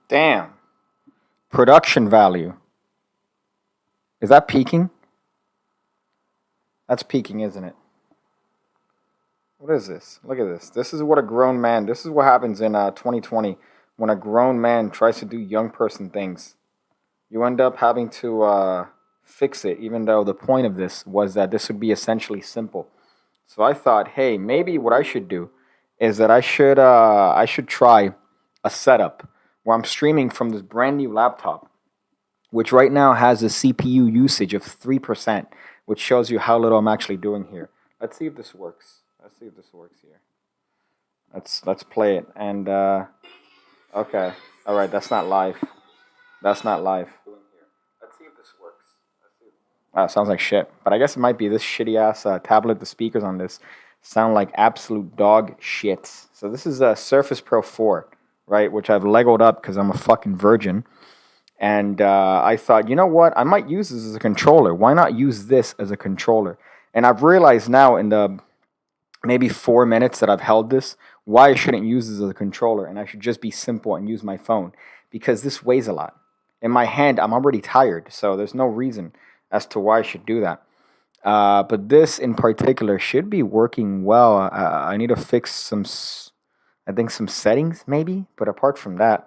Damn. Production value. Is that peaking? That's peaking, isn't it? What is this? Look at this. This is what a grown man. This is what happens in 2020 when a grown man tries to do young person things. You end up having to fix it, even though the point of this was that this would be essentially simple. So I thought, hey, maybe what I should do is that I should try a setup where I'm streaming from this brand new laptop, which right now has a CPU usage of 3%, which shows you how little I'm actually doing here. Let's see if this works. Let's see if this works here. Let's play it. And okay, all right, that's not live. That's not live. Let's see if this works. Sounds like shit. But I guess it might be this shitty ass tablet. The speakers on this sound like absolute dog shit. So this is a Surface Pro 4, right? Which I've Legoed up because I'm a fucking virgin. And I thought, you know what? I might use this as a controller. Why not use this as a controller? And I've realized now in the maybe 4 minutes that I've held this why I shouldn't use this as a controller and I should just be simple and use my phone because this weighs a lot. In my hand, I'm already tired, so there's no reason as to why I should do that. But this in particular should be working well. I need to fix I think some settings maybe, but uh, apart from that,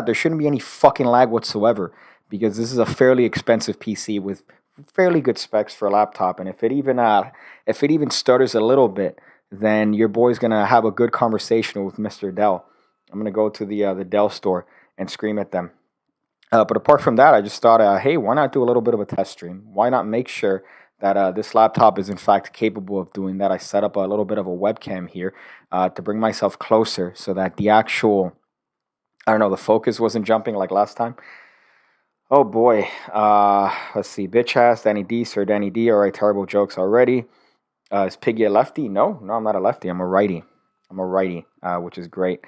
there shouldn't be any fucking lag whatsoever because this is a fairly expensive PC with fairly good specs for a laptop. And if it even stutters a little bit, then your boy's gonna have a good conversation with Mr. Dell. I'm gonna go to the Dell store and scream at them. But apart from that, I just thought, hey, why not do a little bit of a test stream? Why not make sure that this laptop is in fact capable of doing that? I set up a little bit of a webcam here to bring myself closer so that the actual, I don't know, the focus wasn't jumping like last time. Oh boy. Let's see. Bitch ass, Danny D, Sir Danny D. All right, terrible jokes already. Is Piggy a lefty? No, no, I'm not a lefty. I'm a righty. I'm a righty, which is great.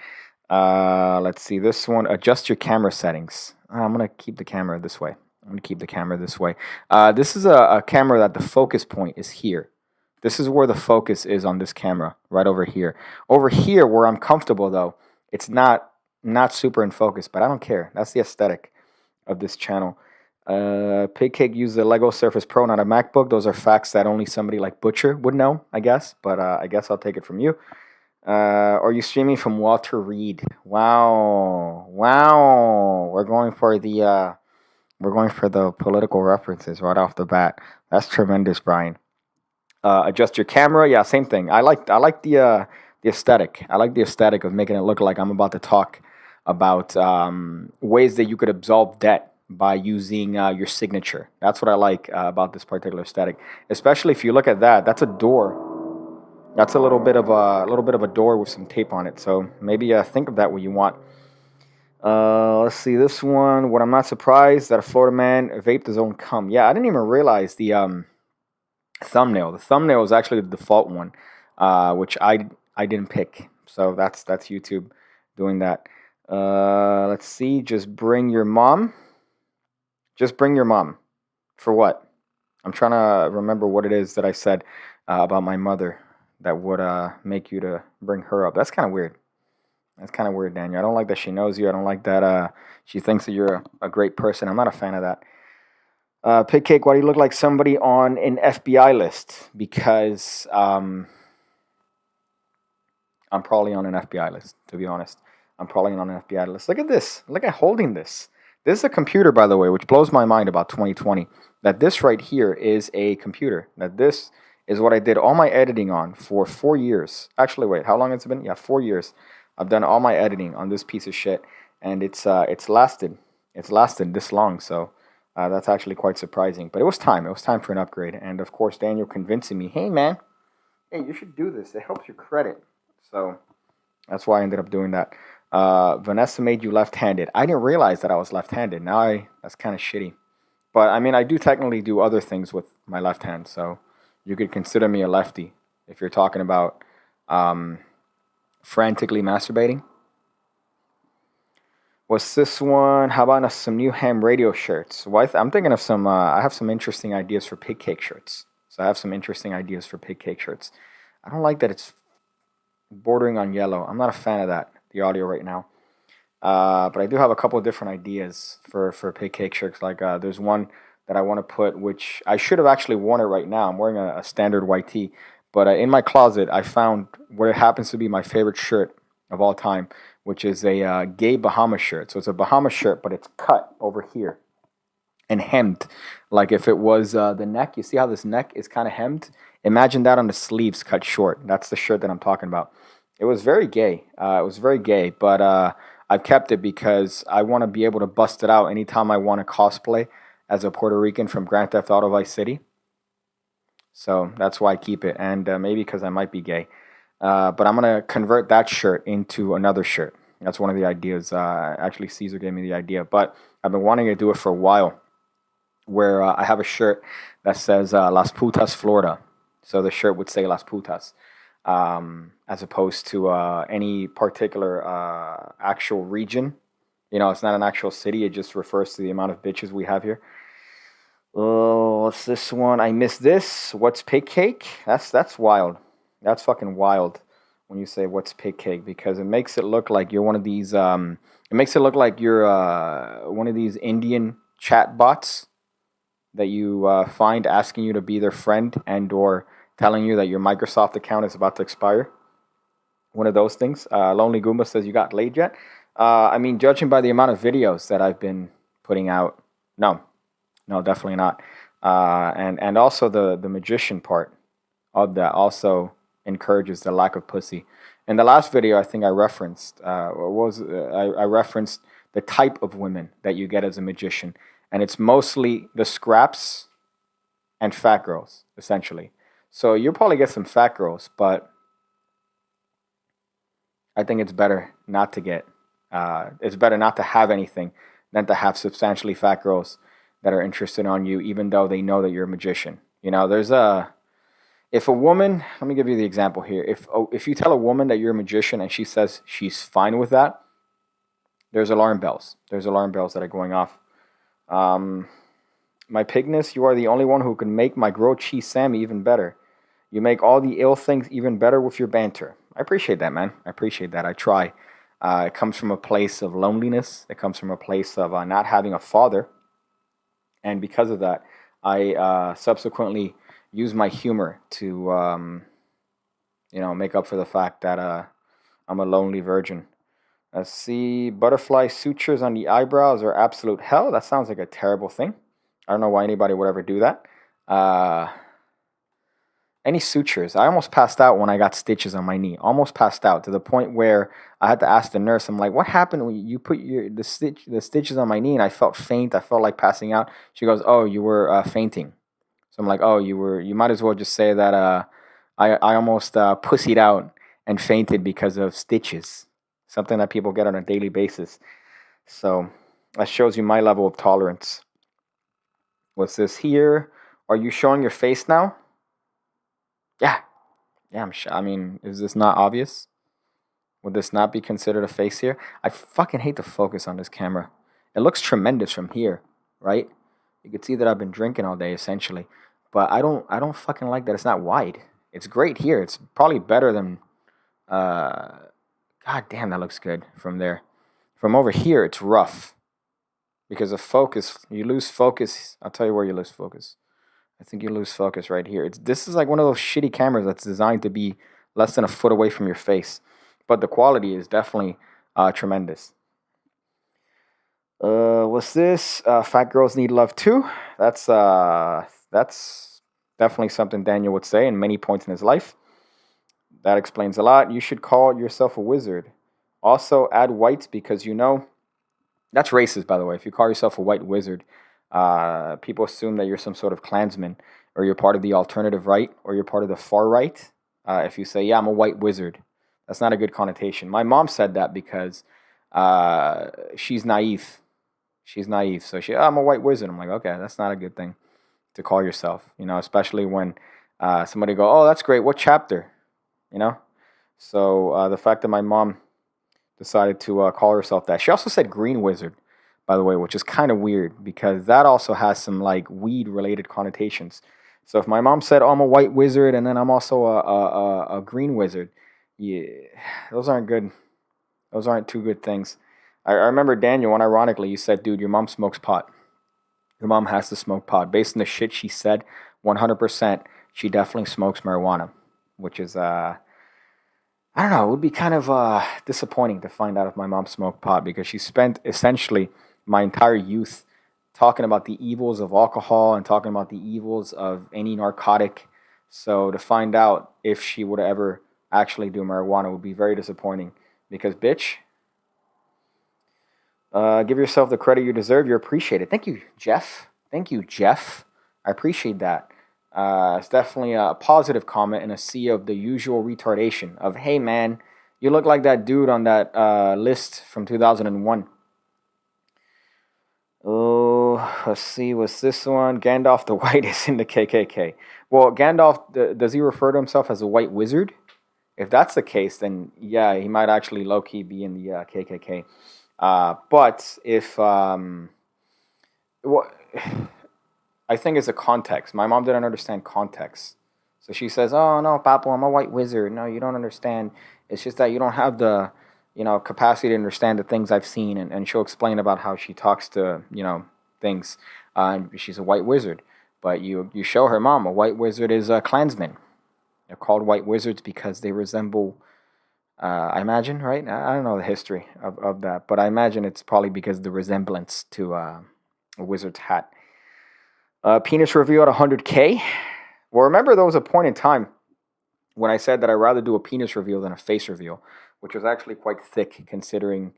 Let's see this one. Adjust your camera settings. I'm gonna keep the camera this way. I'm gonna keep the camera this way. This is a camera that the focus point is here. This is where the focus is on this camera, right over here. Over here, where I'm comfortable though, it's not super in focus, but I don't care. That's the aesthetic of this channel. Pigcake used the Lego Surface Pro, not a MacBook. Those are facts that only somebody like Butcher would know, I guess. But I guess I'll take it from you. Are you streaming from Walter Reed? Wow, wow. We're going for the political references right off the bat. That's tremendous, Brian. Adjust your camera. Yeah, same thing. I like the aesthetic. I like the aesthetic of making it look like I'm about to talk about ways that you could absolve debt by using your signature. That's what I like about this particular aesthetic. Especially if you look at that, that's a door. That's a little bit of a door with some tape on it. So maybe think of that when you want. Let's see this one. What I'm not surprised that a Florida man vaped his own cum. Yeah, I didn't even realize the thumbnail. The thumbnail is actually the default one, which I didn't pick. So that's YouTube doing that. Let's see. Just bring your mom. Just bring your mom. For what? I'm trying to remember what it is that I said about my mother that would make you to bring her up. That's kind of weird. That's kind of weird, Daniel. I don't like that she knows you. I don't like that she thinks that you're a great person. I'm not a fan of that. Pigcake, why do you look like somebody on an FBI list? Because I'm probably on an FBI list, to be honest. I'm probably on an FBI list. Look at this. Look at holding this. This is a computer, by the way, which blows my mind about 2020. That this right here is a computer. That this is what I did all my editing on for 4 years. Actually, wait, how long has it been? Yeah, 4 years. I've done all my editing on this piece of shit, and it's lasted this long. So that's actually quite surprising. But it was time. It was time for an upgrade. And of course, Daniel convincing me, hey man, hey, you should do this. It helps your credit. So that's why I ended up doing that. Vanessa made you left-handed. I didn't realize that I was left-handed. That's kind of shitty. But I mean, I do technically do other things with my left hand, so you could consider me a lefty if you're talking about um, frantically masturbating. What's this one? How about some new ham radio shirts? I'm thinking of some. I have some interesting ideas for pig cake shirts. So I have some interesting ideas for pig cake shirts. I don't like that it's bordering on yellow. I'm not a fan of that. The audio right now. But I do have a couple of different ideas for Pigcake shirts. Like there's one that I want to put, which I should have actually worn it right now. I'm wearing a standard white tee, but in my closet I found what happens to be my favorite shirt of all time, which is a gay Bahama shirt. So it's a Bahama shirt, but it's cut over here and hemmed. Like if it was the neck, you see how this neck is kind of hemmed? Imagine that on the sleeves cut short. That's the shirt that I'm talking about. It was very gay. It was very gay, but I've kept it because I want to be able to bust it out anytime I want to cosplay as a Puerto Rican from Grand Theft Auto Vice City. So that's why I keep it, and maybe because I might be gay. But I'm gonna convert that shirt into another shirt. That's one of the ideas. Actually, Caesar gave me the idea, but I've been wanting to do it for a while. Where I have a shirt that says Las Putas, Florida. So the shirt would say Las Putas, as opposed to any particular actual region. You know, it's not an actual city. It just refers to the amount of bitches we have here. Oh, what's this one? I missed this. What's Pigcake? That's wild. That's fucking wild when you say what's Pigcake, because it makes it look like you're one of these. It makes it look like you're one of these Indian chat bots that you find asking you to be their friend and or telling you that your Microsoft account is about to expire. One of those things. Lonely Goomba says, you got laid yet? I mean, judging by the amount of videos that I've been putting out, no. No, definitely not. And also the magician part of that also encourages the lack of pussy. In the last video, I think I referenced, I referenced the type of women that you get as a magician. And it's mostly the scraps and fat girls, essentially. So you'll probably get some fat girls, but I think it's better not to get. It's better not to have anything than to have substantially fat girls that are interested on you, even though they know that you're a magician. You know, there's a if a woman. Let me give you the example here. If you tell a woman that you're a magician and she says she's fine with that, there's alarm bells. There's alarm bells that are going off. My pigness, you are the only one who can make my grilled cheese Sammy even better. You make all the ill things even better with your banter. I appreciate that, man. I appreciate that. I try. It comes from a place of loneliness. It comes from a place of not having a father. And because of that, I subsequently use my humor to, make up for the fact that I'm a lonely virgin. Let's see. Butterfly sutures on the eyebrows are absolute hell. That sounds like a terrible thing. I don't know why anybody would ever do that. Any sutures? I almost passed out when I got stitches on my knee. Almost passed out to the point where I had to ask the nurse. I'm like, "What happened when you put the stitches on my knee?" And I felt faint. I felt like passing out. She goes, "Oh, you were fainting." So I'm like, "Oh, you were. You might as well just say that I almost pussied out and fainted because of stitches." Something that people get on a daily basis. So that shows you my level of tolerance. What's this here? Are you showing your face now? Yeah. Yeah, I'm sure. I mean, is this not obvious? Would this not be considered a face here? I fucking hate the focus on this camera. It looks tremendous from here, right? You can see that I've been drinking all day, essentially. But I don't fucking like that it's not wide. It's great here. It's probably better than God damn, that looks good from there. From over here, it's rough. Because of focus, you lose focus. I'll tell you where you lose focus. I think you lose focus right here. This is like one of those shitty cameras that's designed to be less than a foot away from your face. But the quality is definitely tremendous. What's this? Fat girls need love too. That's definitely something Daniel would say in many points in his life. That explains a lot. You should call yourself a wizard. Also, add whites because that's racist, by the way. If you call yourself a white wizard, people assume that you're some sort of Klansman or you're part of the alternative right or you're part of the far right. If you say, yeah, I'm a white wizard, that's not a good connotation. My mom said that because she's naive. She's naive. So I'm a white wizard. I'm like, okay, that's not a good thing to call yourself, especially when somebody go, oh, that's great. What chapter? So the fact that my mom decided to call herself that. She also said green wizard, by the way, which is kind of weird because that also has some like weed related connotations. So if my mom said, oh, I'm a white wizard and then I'm also a green wizard, yeah, those aren't good. Those aren't two good things. I remember Daniel, unironically, you said, dude, your mom smokes pot. Your mom has to smoke pot. Based on the shit she said, 100%, she definitely smokes marijuana, which is, I don't know, it would be kind of disappointing to find out if my mom smoked pot because she spent essentially my entire youth talking about the evils of alcohol and talking about the evils of any narcotic. So to find out if she would ever actually do marijuana would be very disappointing because, bitch, give yourself the credit you deserve. You're appreciated. Thank you, Jeff. Thank you, Jeff. I appreciate that. It's definitely a positive comment in a sea of the usual retardation of, hey, man, you look like that dude on that list from 2001. Oh, let's see. What's this one? Gandalf the White is in the KKK. Well, Gandalf, does he refer to himself as a white wizard? If that's the case, then yeah, he might actually low key be in the KKK. But if what I think it's a context. My mom didn't understand context, so she says, "Oh no, Papo, I'm a white wizard." No, you don't understand. It's just that you don't have the capacity to understand the things I've seen, and she'll explain about how she talks to things. And she's a white wizard, but you show her mom a white wizard is a Klansman. They're called white wizards because they resemble. I imagine, right? I don't know the history of that, but I imagine it's probably because of the resemblance to a wizard's hat. Penis reveal at 100K. Well, remember there was a point in time when I said that I'd rather do a penis reveal than a face reveal, which was actually quite thick considering.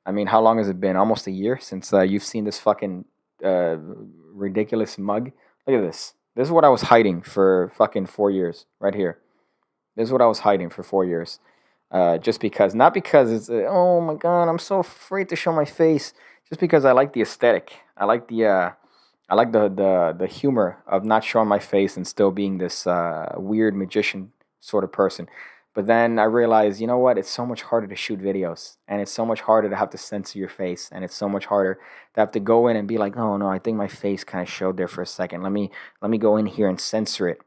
I mean, how long has it been? Almost a year since you've seen this fucking ridiculous mug. Look at this. This is what I was hiding for fucking 4 years, right here. This is what I was hiding for 4 years. Just because, not because it's, oh my god, I'm so afraid to show my face. Just because I like the aesthetic. I like the humor of not showing my face and still being this weird magician sort of person. But then I realized, you know what? It's so much harder to shoot videos, and it's so much harder to have to censor your face, and it's so much harder to have to go in and be like, oh no, I think my face kind of showed there for a second. Let me go in here and censor it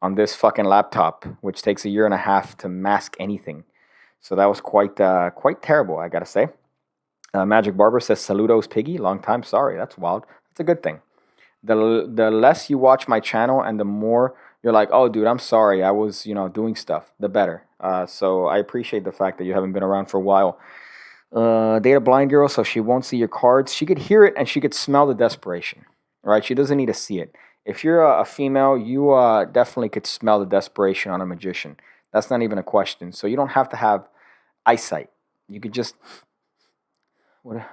on this fucking laptop, which takes a year and a half to mask anything. So that was quite terrible, I gotta say. Magic Barber says, "Saludos, Piggy. Long time. Sorry, that's wild. That's a good thing. The less you watch my channel and the more you're like, oh, dude, I'm sorry. I was doing stuff. The better. So I appreciate the fact that you haven't been around for a while. Data blind girl, so she won't see your cards. She could hear it and she could smell the desperation. Right? She doesn't need to see it. If you're a female, you definitely could smell the desperation on a magician. That's not even a question. So you don't have to have eyesight. You could just what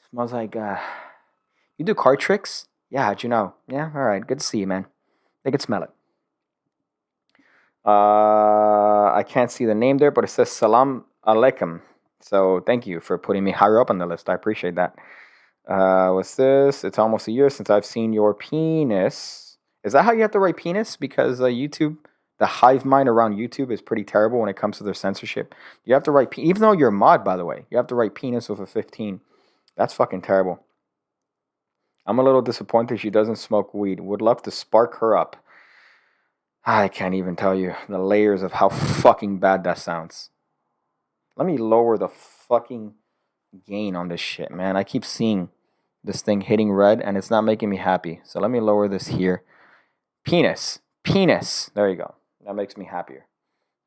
smells like. You do card tricks? Yeah, how'd you know? Yeah, all right. Good to see you, man. They could smell it. I can't see the name there, but it says Salam Alaikum. So thank you for putting me higher up on the list. I appreciate that. What's this? It's almost a year since I've seen your penis. Is that how you have to write penis? Because YouTube, the hive mind around YouTube is pretty terrible when it comes to their censorship. You have to write, even though you're a mod, by the way, you have to write penis with a 15. That's fucking terrible. I'm a little disappointed she doesn't smoke weed. Would love to spark her up. I can't even tell you the layers of how fucking bad that sounds. Let me lower the fucking gain on this shit, man. I keep seeing this thing hitting red and it's not making me happy. So let me lower this here. Penis. Penis. There you go. That makes me happier.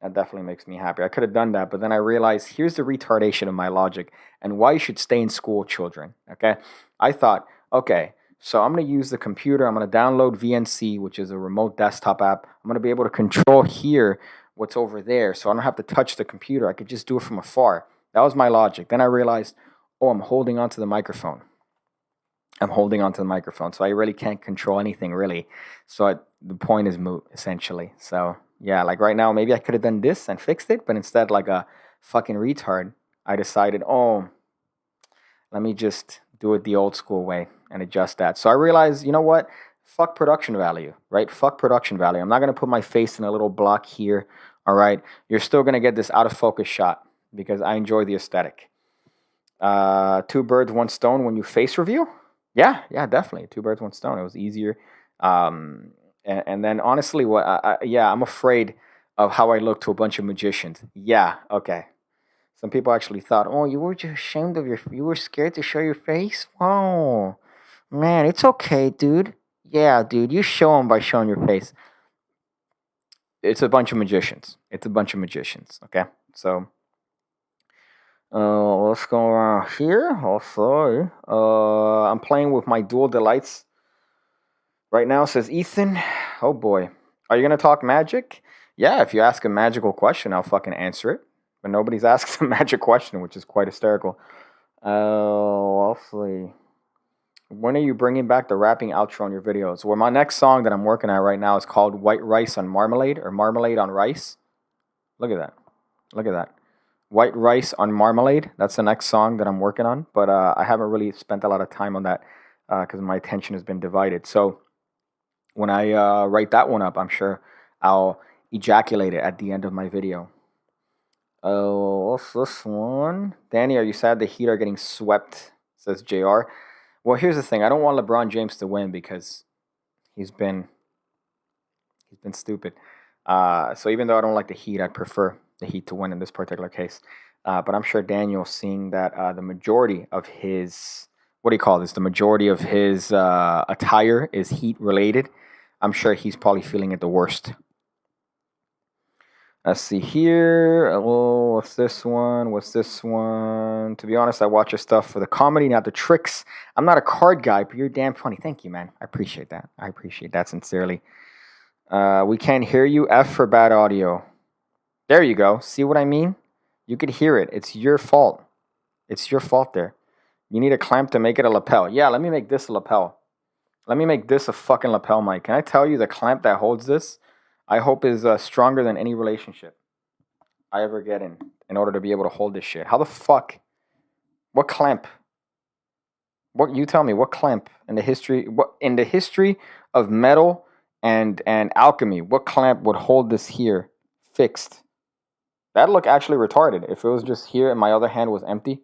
That definitely makes me happy. I could have done that, but then I realized here's the retardation of my logic and why you should stay in school, children. Okay? I thought, okay, so I'm going to use the computer. I'm going to download VNC, which is a remote desktop app. I'm going to be able to control here what's over there, so I don't have to touch the computer. I could just do it from afar. That was my logic. Then I realized, oh, I'm holding onto the microphone. I'm holding onto the microphone, so I really can't control anything, really. So the point is moot, essentially. So, yeah, like right now, maybe I could have done this and fixed it, but instead, like a fucking retard, I decided, oh, let me just do it the old school way and adjust that. So I realized, you know what? Fuck production value, right? Fuck production value. I'm not going to put my face in a little block here, all right? You're still going to get this out of focus shot because I enjoy the aesthetic. Two birds, one stone when you face reveal? Yeah, definitely. Two birds, one stone. It was easier. And then honestly, I'm afraid of how I look to a bunch of magicians. Yeah, okay. Some people actually thought, oh, you were just ashamed of you were scared to show your face? Oh, man, it's okay, dude. Yeah, dude, you show them by showing your face. It's a bunch of magicians. It's a bunch of magicians, okay? So, let's go around here. Oh, sorry. I'm playing with my dual delights right now, says Ethan. Oh, boy. Are you going to talk magic? Yeah, if you ask a magical question, I'll fucking answer it. But nobody's asked a magic question, which is quite hysterical. I'll see. When are you bringing back the rapping outro on your videos? Well, my next song that I'm working on right now is called White Rice on Marmalade or Marmalade on Rice. Look at that. Look at that. White Rice on Marmalade. That's the next song that I'm working on. But I haven't really spent a lot of time on that because my attention has been divided. So when I write that one up, I'm sure I'll ejaculate it at the end of my video. Oh, what's this one? Danny, are you sad the Heat are getting swept? Says JR. Well, here's the thing. I don't want LeBron James to win because he's been stupid. So even though I don't like the Heat, I prefer the Heat to win in this particular case. But I'm sure Daniel, seeing that the majority of his what do you call this? The majority of his attire is Heat related. I'm sure he's probably feeling it the worst. Let's see here. Oh, what's this one? What's this one? To be honest, I watch your stuff for the comedy, not the tricks. I'm not a card guy, but you're damn funny. Thank you, man. I appreciate that. I appreciate that sincerely. We can't hear you. F for bad audio. There you go. See what I mean? You could hear it. It's your fault. It's your fault there. You need a clamp to make it a lapel. Yeah, let me make this a lapel. Let me make this a fucking lapel mic. Can I tell you the clamp that holds this, I hope is stronger than any relationship I ever get in order to be able to hold this shit. How the fuck? What clamp? What you tell me? What clamp in the history? What in the history of metal and alchemy? What clamp would hold this here fixed? That'd look actually retarded if it was just here and my other hand was empty.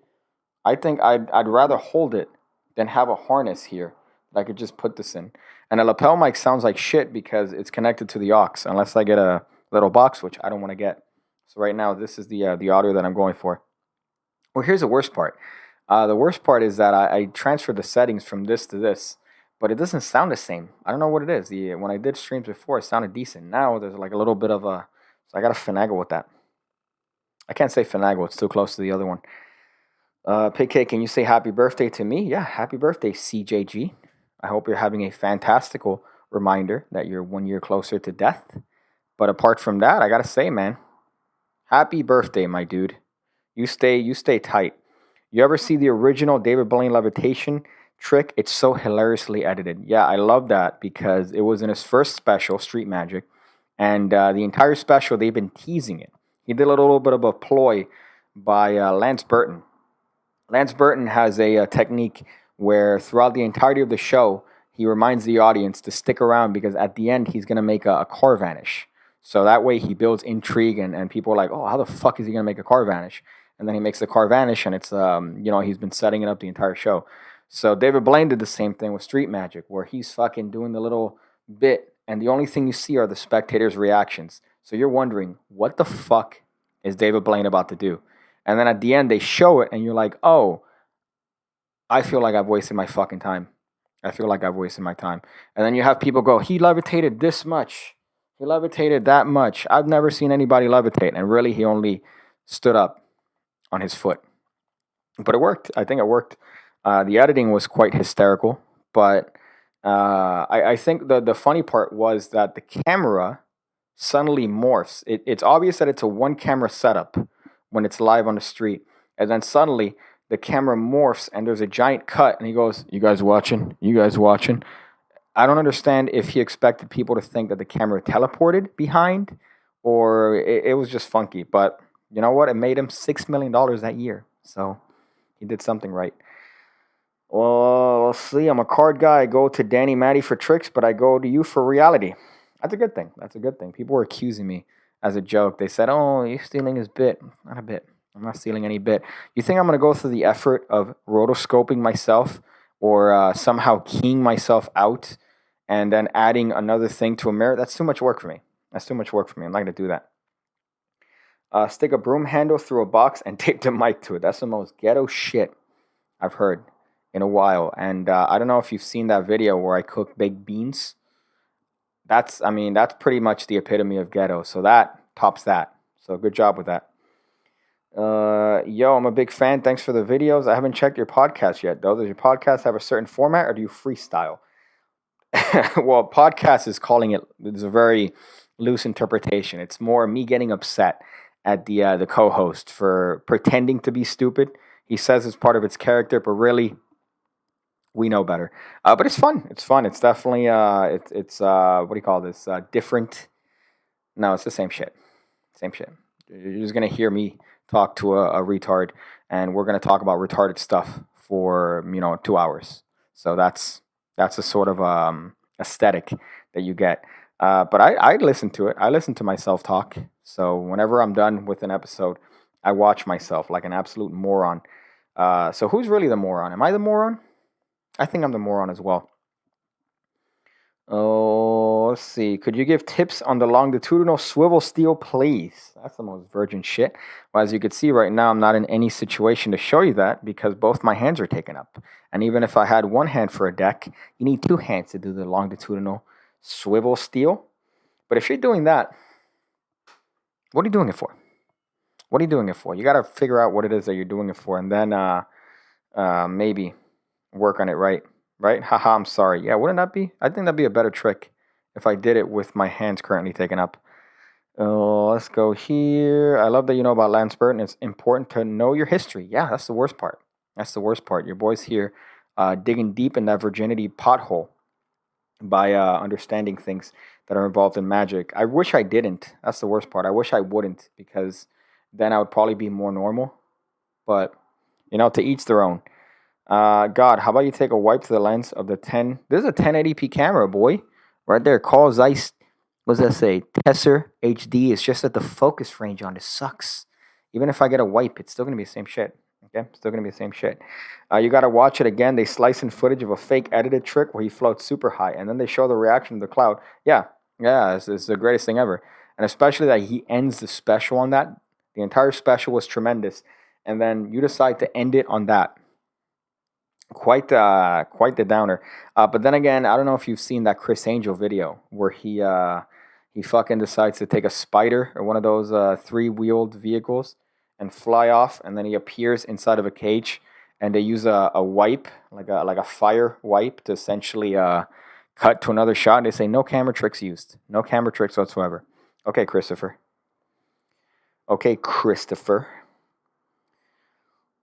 I think I'd rather hold it than have a harness here that I could just put this in. And a lapel mic sounds like shit because it's connected to the aux, unless I get a little box, which I don't want to get. So right now, this is the audio that I'm going for. Well, here's the worst part. The worst part is that I transferred the settings from this to this, but it doesn't sound the same. I don't know what it is. When I did streams before, it sounded decent. Now there's like a little bit of a... So I got to finagle with that. I can't say finagle. It's too close to the other one. Pigcake, can you say happy birthday to me? Yeah, happy birthday, CJG. I hope you're having a fantastical reminder that you're 1 year closer to death. But apart from that, I gotta say, man, happy birthday, my dude. You stay tight. You ever see the original David Blaine levitation trick? It's so hilariously edited. Yeah, I love that because it was in his first special, Street Magic, and the entire special they've been teasing it. He did a little bit of a ploy by Lance Burton. Lance Burton has a technique where throughout the entirety of the show, he reminds the audience to stick around because at the end, he's going to make a car vanish. So that way he builds intrigue and people are like, oh, how the fuck is he going to make a car vanish? And then he makes the car vanish and it's, he's been setting it up the entire show. So David Blaine did the same thing with Street Magic where he's fucking doing the little bit and the only thing you see are the spectators' reactions. So you're wondering, what the fuck is David Blaine about to do? And then at the end, they show it, and you're like, oh, I feel like I've wasted my fucking time. I feel like I've wasted my time. And then you have people go, he levitated this much. He levitated that much. I've never seen anybody levitate. And really, he only stood up on his foot. But it worked. I think it worked. The editing was quite hysterical. But I think the funny part was that the camera suddenly morphs. It's obvious that it's a one-camera setup when it's live on the street. And then suddenly the camera morphs and there's a giant cut and he goes, you guys watching? You guys watching? I don't understand if he expected people to think that the camera teleported behind or it was just funky. But you know what? It made him $6 million that year. So he did something right. Well, let's see. I'm a card guy. I go to Danny Matty for tricks, but I go to you for reality. That's a good thing. That's a good thing. People were accusing me as a joke. They said, oh, you're stealing his bit. Not a bit. I'm not stealing any bit. You think I'm going to go through the effort of rotoscoping myself or somehow keying myself out and then adding another thing to a mirror? That's too much work for me. That's too much work for me. I'm not going to do that. Stick a broom handle through a box and tape the mic to it. That's the most ghetto shit I've heard in a while. And I don't know if you've seen that video where I cook baked beans. I mean, that's pretty much the epitome of ghetto. So that tops that. So good job with that. Yo, I'm a big fan. Thanks for the videos. I haven't checked your podcast yet, though. Does your podcast have a certain format, or do you freestyle? Well, podcast is calling it. It's a very loose interpretation. It's more me getting upset at the co-host for pretending to be stupid. He says it's part of its character, but really, we know better. But it's fun. It's fun. It's definitely it's what do you call this? Different. No, it's the same shit. Same shit. You're just gonna hear me talk to a retard, and we're gonna talk about retarded stuff for 2 hours. So that's the sort of aesthetic that you get. But I listen to it. I listen to myself talk. So whenever I'm done with an episode, I watch myself like an absolute moron. So who's really the moron? Am I the moron? I think I'm the moron as well. Oh, let's see. Could you give tips on the longitudinal swivel steel, please? That's the most virgin shit. Well, as you can see right now, I'm not in any situation to show you that because both my hands are taken up. And even if I had one hand for a deck, you need two hands to do the longitudinal swivel steel. But if you're doing that, what are you doing it for? What are you doing it for? You got to figure out what it is that you're doing it for, and then maybe work on it right. Right? Haha, I'm sorry. Yeah, wouldn't that be? I think that'd be a better trick if I did it with my hands currently taken up. Let's go here. I love that you know about Lance Burton. It's important to know your history. Yeah, that's the worst part. That's the worst part. Your boy's here digging deep in that virginity pothole by understanding things that are involved in magic. I wish I didn't. That's the worst part. I wish I wouldn't because then I would probably be more normal. But, to each their own. God, how about you take a wipe to the lens of the 10? This is a 1080p camera, boy. Right there. Carl Zeiss. What does that say? Tesser HD. It's just that the focus range on it sucks. Even if I get a wipe, it's still going to be the same shit. Okay? Still going to be the same shit. You got to watch it again. They slice in footage of a fake edited trick where he floats super high, and then they show the reaction of the cloud. Yeah. Yeah, it's the greatest thing ever. And especially that he ends the special on that. The entire special was tremendous. And then you decide to end it on that. Quite the downer. But then again, I don't know if you've seen that Chris Angel video where he fucking decides to take a spider or one of those three-wheeled vehicles and fly off, and then he appears inside of a cage, and they use a wipe, like a fire wipe, to essentially cut to another shot. They say no camera tricks used, no camera tricks whatsoever. Okay, Christopher. Okay, Christopher.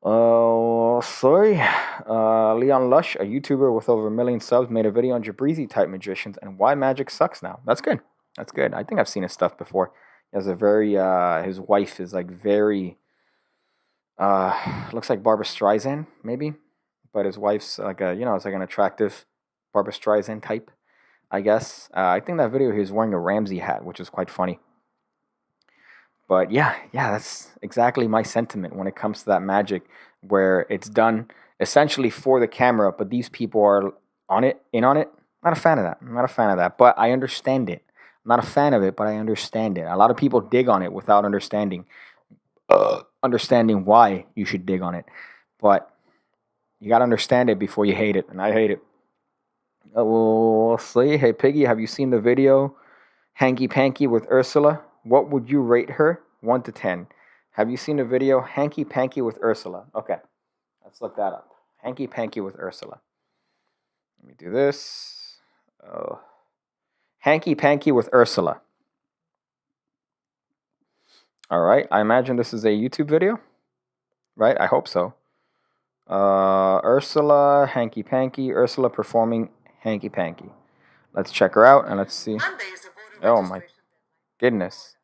Oh, sorry. Leon Lush, a YouTuber with over 1 million subs, made a video on Jabrizi type magicians and why magic sucks now. That's good. That's good. I think I've seen his stuff before. He has a very, his wife is like very, looks like Barbara Streisand, maybe. But his wife's like it's like an attractive Barbara Streisand type, I guess. I think that video he was wearing a Ramsey hat, which is quite funny. But yeah, that's exactly my sentiment when it comes to that magic, where it's done essentially for the camera, but these people are in on it. Not a fan of that. I'm not a fan of that, but I understand it. I'm not a fan of it, but I understand it. A lot of people dig on it without understanding why you should dig on it. But you gotta understand it before you hate it, and I hate it. We'll see. Hey Piggy, have you seen the video Hanky Panky with Ursula? What would you rate her? 1 to 10. Have you seen the video Hanky Panky with Ursula? Okay, let's look that up. Hanky Panky with Ursula. Let me do this. Oh, Hanky Panky with Ursula. All right, I imagine this is a YouTube video, right? I hope so. Ursula, Hanky Panky, Ursula performing Hanky Panky. Let's check her out and let's see. Oh my goodness.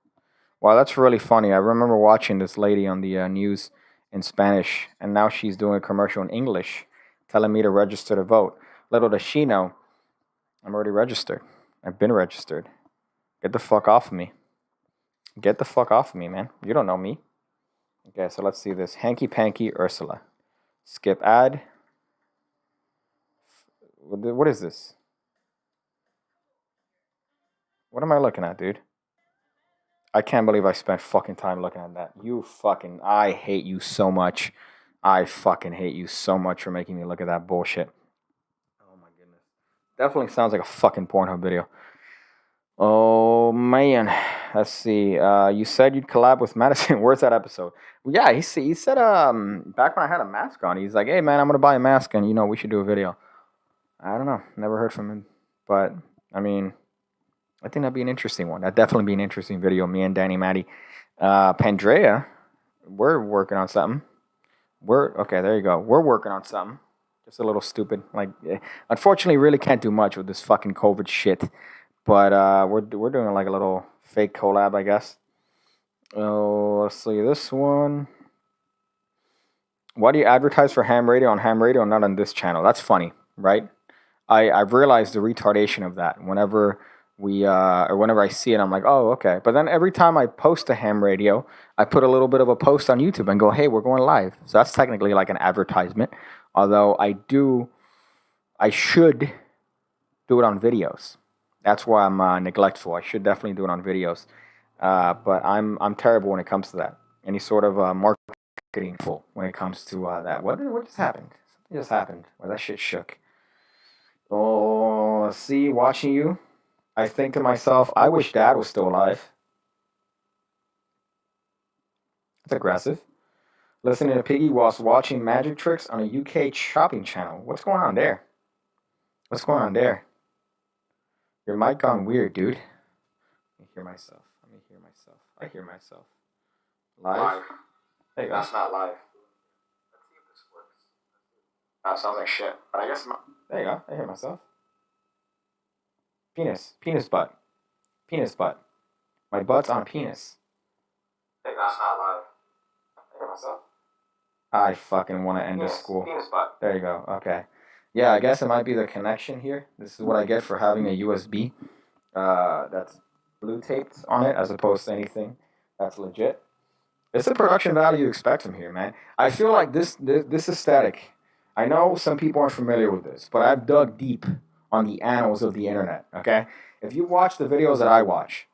Wow, that's really funny. I remember watching this lady on the news in Spanish, and now she's doing a commercial in English telling me to register to vote. Little does she know, I'm already registered. I've been registered. Get the fuck off of me. Get the fuck off of me, man. You don't know me. Okay, so let's see this. Hanky Panky Ursula. Skip ad. What is this? What am I looking at, dude? I can't believe I spent fucking time looking at that. I hate you so much. I fucking hate you so much for making me look at that bullshit. Oh my goodness. Definitely sounds like a fucking Pornhub video. Oh man. Let's see. You said you'd collab with Madison. Where's that episode? Yeah, he said back when I had a mask on, he's like, hey man, I'm gonna buy a mask and we should do a video. I don't know. Never heard from him. But I mean, I think that'd be an interesting one. That'd definitely be an interesting video. Me and Danny Matty. Pandrea, we're working on something. Okay, there you go. We're working on something. Just a little stupid. Unfortunately, really can't do much with this fucking COVID shit. But we're doing like a little fake collab, I guess. Oh, let's see this one. Why do you advertise for ham radio on ham radio and not on this channel? That's funny, right? I've realized the retardation of that. Whenever whenever I see it, I'm like, oh, okay. But then every time I post a ham radio, I put a little bit of a post on YouTube and go, hey, we're going live. So that's technically like an advertisement. Although I should do it on videos. That's why I'm neglectful. I should definitely do it on videos. But I'm terrible when it comes to that. Any sort of marketing full when it comes to that. What just happened? Something just happened. Well, that shit shook. Oh, see, watching you, I think to myself, I wish Dad was still alive. That's aggressive. Listening to Piggy whilst watching magic tricks on a UK shopping channel. What's going on there? What's going on there? Your mic gone weird, dude. Let me hear myself. I hear myself. Live? There you go. That's not live. Let's see if this works. That sounds like shit. But I guess there you go. I hear myself. Penis butt. My butt's on penis. Hey, that's not live. I hear myself. I fucking want to end this school. Penis butt. There you go. Okay. Yeah, I guess it might be the connection here. This is what I get for having a USB that's blue taped on it as opposed to anything that's legit. It's the production value you expect from here, man. I feel like this aesthetic. I know some people aren't familiar with this, but I've dug deep on the annals of the internet, okay? If you watch the videos that I watch,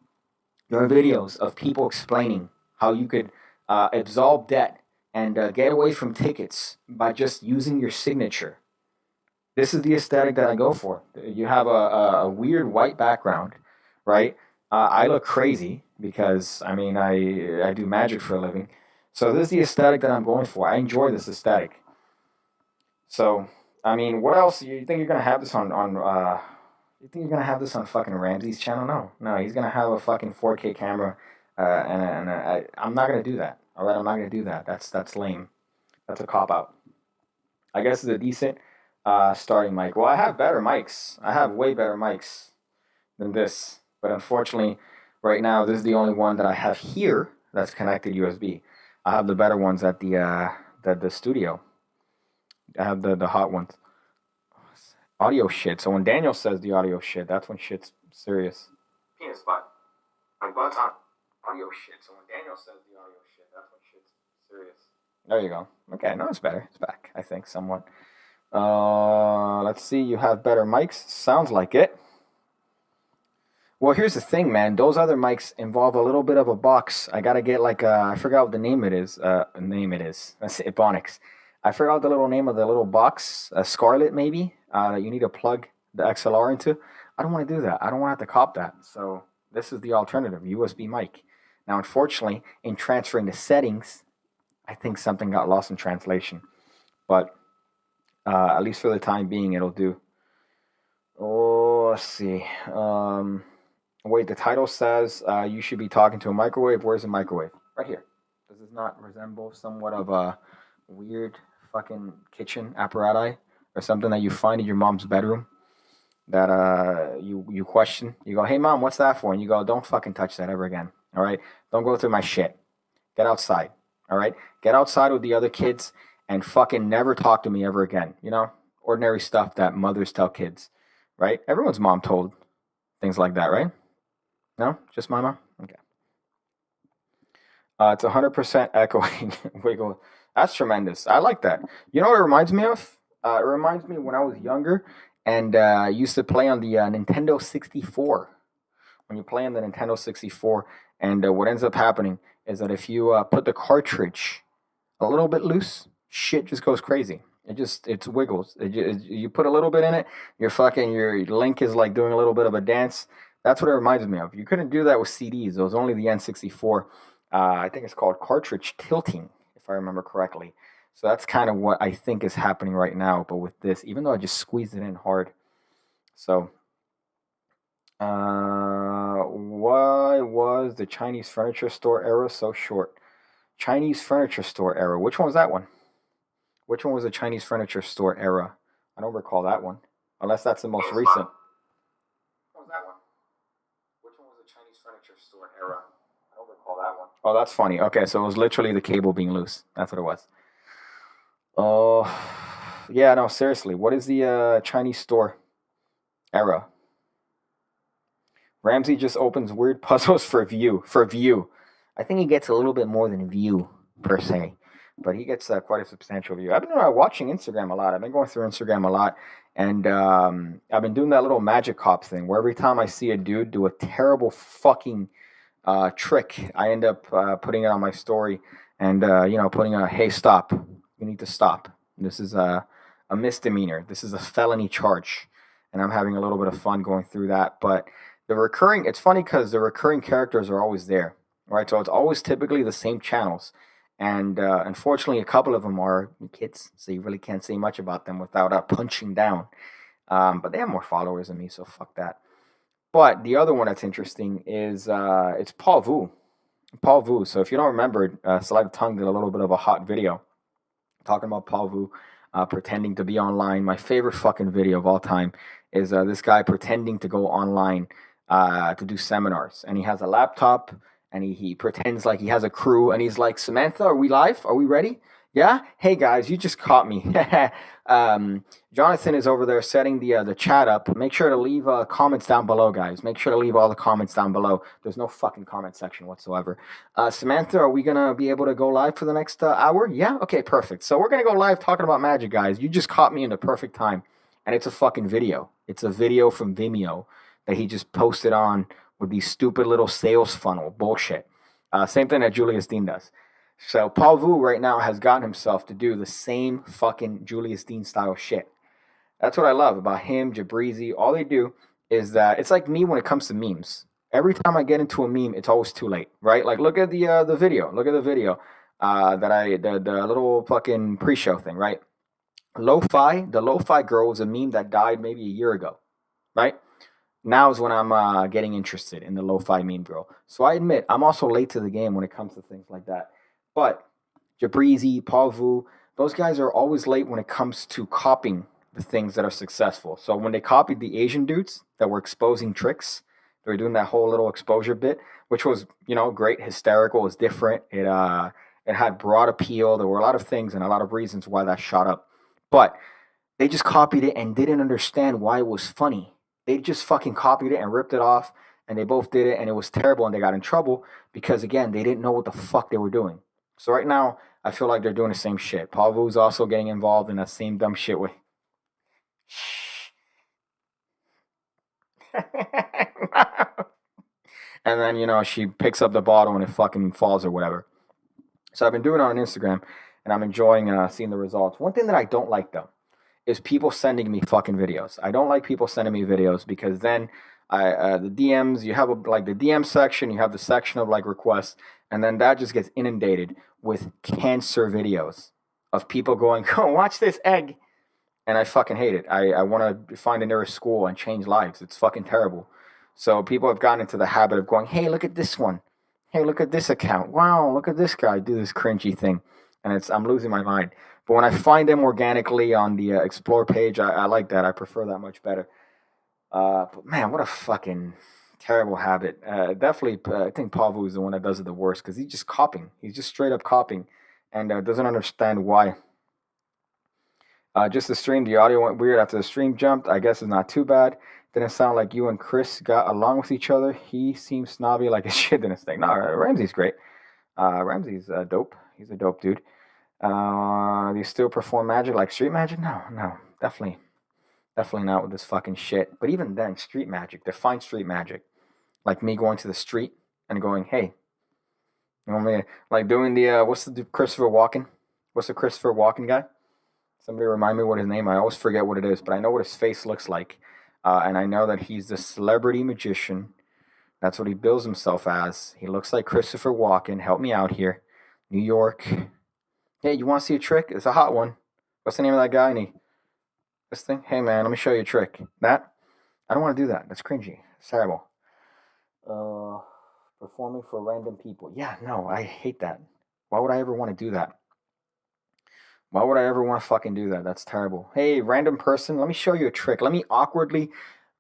there are videos of people explaining how you could absolve debt and get away from tickets by just using your signature. This is the aesthetic that I go for. You have a weird white background, right? I look crazy because, I mean, I do magic for a living. So this is the aesthetic that I'm going for. I enjoy this aesthetic. So, I mean, what else? You think you're going to have this on you think you're going to have this on fucking Ramsey's channel? No, he's going to have a fucking 4K camera, I'm not going to do that. All right, I'm not going to do that. That's lame. That's a cop-out. I guess it's a decent starting mic. Well, I have better mics. I have way better mics than this. But unfortunately, right now, this is the only one that I have here that's connected USB. I have the better ones at the studio. I have the hot ones. Audio shit. So when Daniel says the audio shit, that's when shit's serious. Penis butt. My butt's on audio shit. So when Daniel says the audio shit, that's when shit's serious. There you go. Okay, no, it's better. It's back, I think, somewhat. Let's see. You have better mics. Sounds like it. Well, here's the thing, man. Those other mics involve a little bit of a box. I gotta get like I forgot what the name it is. That's Ebonics. I forgot the little name of the little box. Scarlet, maybe. That you need to plug the XLR into. I don't want to do that. I don't want to have to cop that. So this is the alternative, USB mic. Now, unfortunately, in transferring the settings, I think something got lost in translation. But at least for the time being, it'll do. Oh, let's see. Wait, the title says you should be talking to a microwave. Where's the microwave? Right here. Does this not resemble somewhat of a weird fucking kitchen apparatus or something that you find in your mom's bedroom that you question? You go, hey mom, what's that for? And you go, don't fucking touch that ever again. All right? Don't go through my shit. Get outside. All right? Get outside with the other kids and fucking never talk to me ever again. You know? Ordinary stuff that mothers tell kids. Right? Everyone's mom told things like that, right? No? Just my mom? Okay. It's 100% echoing. Wiggle. That's tremendous. I like that. You know what it reminds me of? It reminds me when I was younger and used to play on the Nintendo 64. When you play on the Nintendo 64 And what ends up happening is that if you put the cartridge a little bit loose, shit just goes crazy. It wiggles. You put a little bit in it, your link is like doing a little bit of a dance. That's what it reminds me of. You couldn't do that with CDs. It was only the N64. I think it's called cartridge tilting, if I remember correctly. So that's kind of what I think is happening right now. But with this, even though I just squeezed it in hard, so why was the Chinese furniture store era so short? Chinese furniture store era. Which one was that one? Which one was the Chinese furniture store era? I don't recall that one, unless that's the most recent. What was that one? Which one was the Chinese furniture store era? I don't recall that one. Oh, that's funny. Okay, so it was literally the cable being loose. That's what it was. Oh, yeah, no, seriously. What is the Chinese store era? Ramsey just opens weird puzzles for view. For view. I think he gets a little bit more than view, per se. But he gets quite a substantial view. I've been watching Instagram a lot. I've been going through Instagram a lot. And I've been doing that little magic cop thing where every time I see a dude do a terrible fucking trick, I end up putting it on my story and, putting a, hey, stop. You need to stop. This is a misdemeanor. This is a felony charge. And I'm having a little bit of fun going through that. But it's funny because the recurring characters are always there, right? So it's always typically the same channels. And unfortunately, a couple of them are kids, so you really can't say much about them without punching down. But they have more followers than me, so fuck that. But the other one that's interesting is it's Paul Vu. Paul Vu. So if you don't remember, Slide of Tongue did a little bit of a hot video talking about Paul Vu pretending to be online. My favorite fucking video of all time is this guy pretending to go online to do seminars. And he has a laptop and he pretends like he has a crew and he's like, Samantha, are we live? Are we ready? Yeah? Hey guys, you just caught me. Jonathan is over there setting the chat up. Make sure to leave comments down below, guys. Make sure to leave all the comments down below. There's no fucking comment section whatsoever. Samantha, are we going to be able to go live for the next hour? Yeah? Okay, perfect. So we're going to go live talking about magic, guys. You just caught me in the perfect time. And it's a fucking video. It's a video from Vimeo that he just posted on with these stupid little sales funnel bullshit. Same thing that Julius Dean does. So Paul Vu right now has gotten himself to do the same fucking Julius Dean style shit. That's what I love about him, Jabrizi. All they do is that it's like me when it comes to memes. Every time I get into a meme, it's always too late, right? Like look at the video. Look at the video the little fucking pre-show thing, right? The lo-fi girl was a meme that died maybe a year ago, right? Now is when I'm getting interested in the lo-fi meme girl. So I admit I'm also late to the game when it comes to things like that. But Jabrizi, Paul Vu, those guys are always late when it comes to copying the things that are successful. So when they copied the Asian dudes that were exposing tricks, they were doing that whole little exposure bit, which was, great, hysterical, it was different. It had broad appeal. There were a lot of things and a lot of reasons why that shot up. But they just copied it and didn't understand why it was funny. They just fucking copied it and ripped it off, and they both did it, and it was terrible, and they got in trouble because, again, they didn't know what the fuck they were doing. So right now, I feel like they're doing the same shit. Paul Vu's also getting involved in that same dumb shit with... And then, she picks up the bottle and it fucking falls or whatever. So I've been doing it on Instagram, and I'm enjoying seeing the results. One thing that I don't like, though, is people sending me fucking videos. I don't like people sending me videos because then the DMs, you have the DM section, you have the section of requests, and then that just gets inundated with cancer videos of people going, go watch this egg. And I fucking hate it. I want to find the nearest school and change lives. It's fucking terrible. So people have gotten into the habit of going, hey, look at this one. Hey, look at this account. Wow, look at this guy do this cringy thing. And I'm losing my mind. But when I find them organically on the Explore page, I like that. I prefer that much better. But man, what a fucking terrible habit. Definitely, I think Paul Vu is the one that does it the worst because he's just copying. He's just straight up copying and doesn't understand why. Just the stream, the audio went weird after the stream jumped. I guess it's not too bad. Didn't sound like you and Chris got along with each other. He seems snobby like his shit didn't stink. No, Ramsey's great. Ramsey's dope. He's a dope dude. Do you still perform magic like street magic? No, definitely not with this fucking shit. But even then, street magic, define street magic. Like me going to the street and going, hey, you want me like doing the what's the Christopher Walken? What's the Christopher Walken guy? Somebody remind me what his name. I always forget what it is, but I know what his face looks like, and I know that he's the celebrity magician. That's what he bills himself as. He looks like Christopher Walken. Help me out here, New York. Hey, you want to see a trick? It's a hot one. What's the name of that guy? This thing. Hey man, let me show you a trick. That I don't want to do that. That's cringy. It's terrible. Uh, Performing for random people. Yeah, no, I hate that. Why would I ever want to do that? Why would I ever want to fucking do that? That's terrible. Hey, random person, let me show you a trick. Let me awkwardly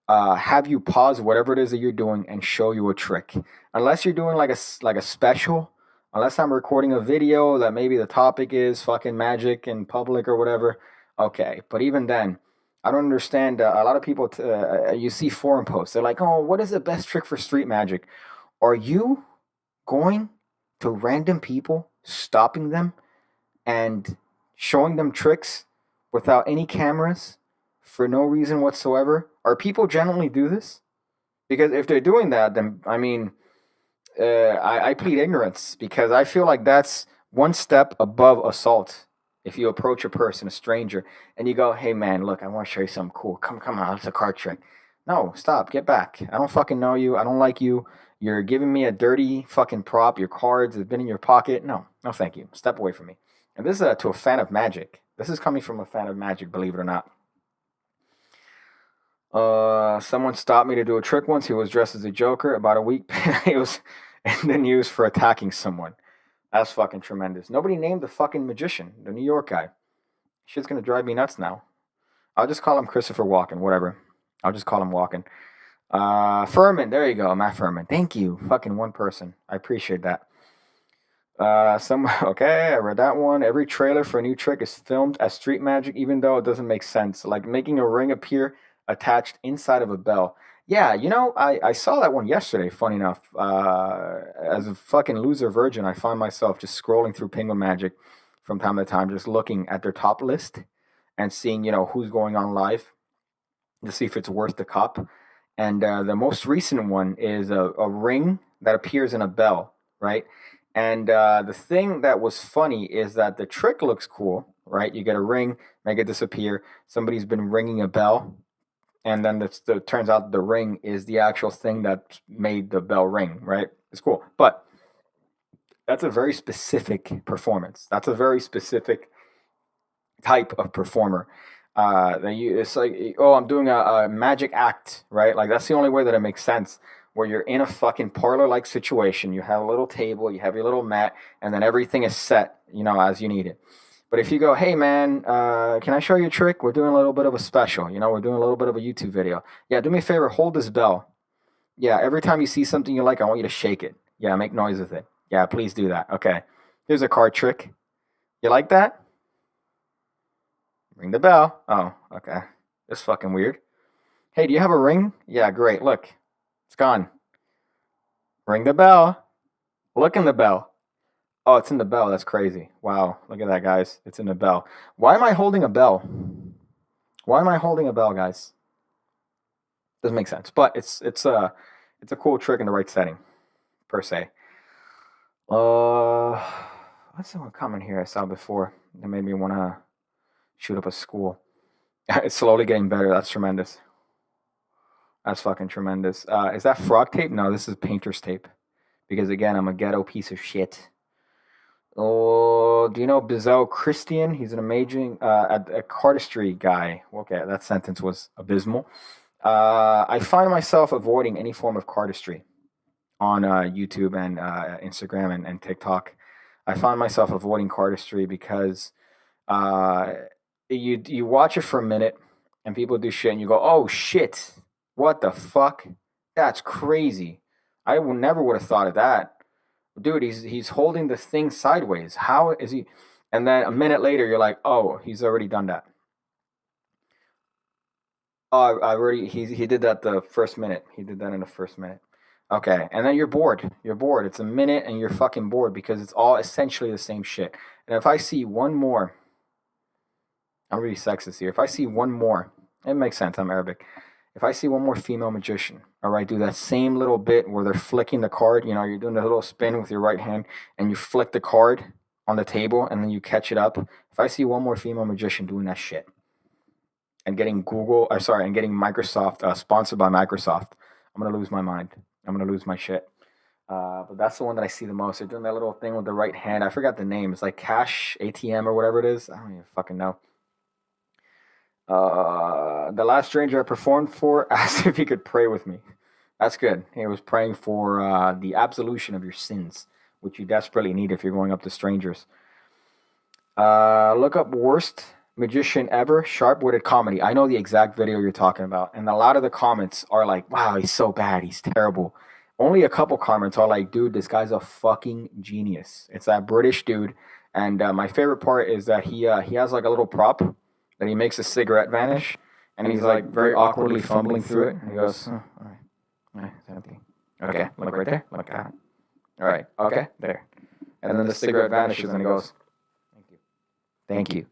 have you pause whatever it is that you're doing and show you a trick. Unless you're doing like a special, unless I'm recording a video that maybe the topic is fucking magic in public or whatever. Okay, but even then, I don't understand. A lot of people, you see forum posts. They're like, "Oh, what is the best trick for street magic?" Are you going to random people, stopping them, and showing them tricks without any cameras for no reason whatsoever? Are people generally do this? Because if they're doing that, then I mean, I plead ignorance because I feel like that's one step above assault. If you approach a person, a stranger, and you go, "Hey man, look, I want to show you something cool. Come on, it's a card trick." No, stop, get back. I don't fucking know you. I don't like you. You're giving me a dirty fucking prop. Your cards have been in your pocket. No, no, thank you. Step away from me. And this is to a fan of magic. This is coming from a fan of magic, believe it or not. Someone stopped me to do a trick once. He was dressed as a Joker. About a week, he was in the news for attacking someone. That's fucking tremendous. Nobody named the fucking magician, the New York guy. Shit's gonna drive me nuts now. I'll just call him Christopher Walken, whatever. I'll just call him Walken. Furman, there you go, Matt Furman. Thank you, fucking one person. I appreciate that. Okay, I read that one. Every trailer for a new trick is filmed as street magic, even though it doesn't make sense. Like making a ring appear attached inside of a bell. Yeah, I saw that one yesterday. Funny enough, as a fucking loser virgin, I find myself just scrolling through Penguin Magic from time to time, just looking at their top list and seeing who's going on live to see if it's worth the cop. And the most recent one is a ring that appears in a bell, right? And the thing that was funny is that the trick looks cool, right? You get a ring, make it disappear. Somebody's been ringing a bell, and then it turns out the ring is the actual thing that made the bell ring, right? It's cool. But that's a very specific performance. That's a very specific type of performer. It's like, oh, I'm doing a magic act, right? Like that's the only way that it makes sense. Where you're in a fucking parlor-like situation, you have a little table, you have your little mat, and then everything is set, as you need it. But if you go, hey man, can I show you a trick? We're doing a little bit of a special, we're doing a little bit of a YouTube video. Yeah, do me a favor, hold this bell. Yeah, every time you see something you like, I want you to shake it. Yeah, make noise with it. Yeah, please do that. Okay, here's a card trick. You like that? Ring the bell. Oh, okay. That's fucking weird. Hey, do you have a ring? Yeah, great. Look, it's gone. Ring the bell. Look in the bell. Oh, it's in the bell. That's crazy. Wow. Look at that, guys. It's in the bell. Why am I holding a bell? Why am I holding a bell, guys? Doesn't make sense. But it's a cool trick in the right setting, per se. What's someone comment here I saw before that made me want to shoot up a school? It's slowly getting better. That's tremendous. That's fucking tremendous. Is that frog tape? No, this is painter's tape. Because again, I'm a ghetto piece of shit. Oh, do you know Bizel Christian? He's an amazing a cardistry guy. Okay, that sentence was abysmal. I find myself avoiding any form of cardistry on YouTube and Instagram and TikTok. I find myself avoiding cardistry because you watch it for a minute and people do shit and you go, oh shit, what the fuck? That's crazy. I never would have thought of that. Dude, he's holding the thing sideways. How is he? And then a minute later, you're like, oh, he's already done that. Oh, I already he did that the first minute. He did that in the first minute. Okay, and then you're bored. You're bored. It's a minute, and you're fucking bored because it's all essentially the same shit. And if I see one more, I'm really sexist here. If I see one more, it makes sense. I'm Arabic. If I see one more female magician, all right, do that same little bit where they're flicking the card. You know, you're doing a little spin with your right hand, and you flick the card on the table, and then you catch it up. If I see one more female magician doing that shit, and getting and getting Microsoft sponsored by Microsoft, I'm gonna lose my mind. I'm gonna lose my shit. But that's the one that I see the most. They're doing that little thing with the right hand. I forgot the name. It's like Cash ATM or whatever it is. I don't even fucking know. The last stranger I performed for asked if he could pray with me. That's good. He was praying for the absolution of your sins, which you desperately need if you're going up to strangers. Look up worst magician ever, sharp-witted comedy. I know the exact video you're talking about, and a lot of the comments are like, "Wow, he's so bad, he's terrible." Only a couple comments are like, "Dude, this guy's a fucking genius." It's that British dude, and my favorite part is that he has like a little prop that he makes a cigarette vanish, and he's like very awkwardly fumbling through it, and he goes, "Oh, all right, it's empty. Okay, look right there, look at it. All right, okay, there." And then the cigarette vanishes, and he goes, "Thank you."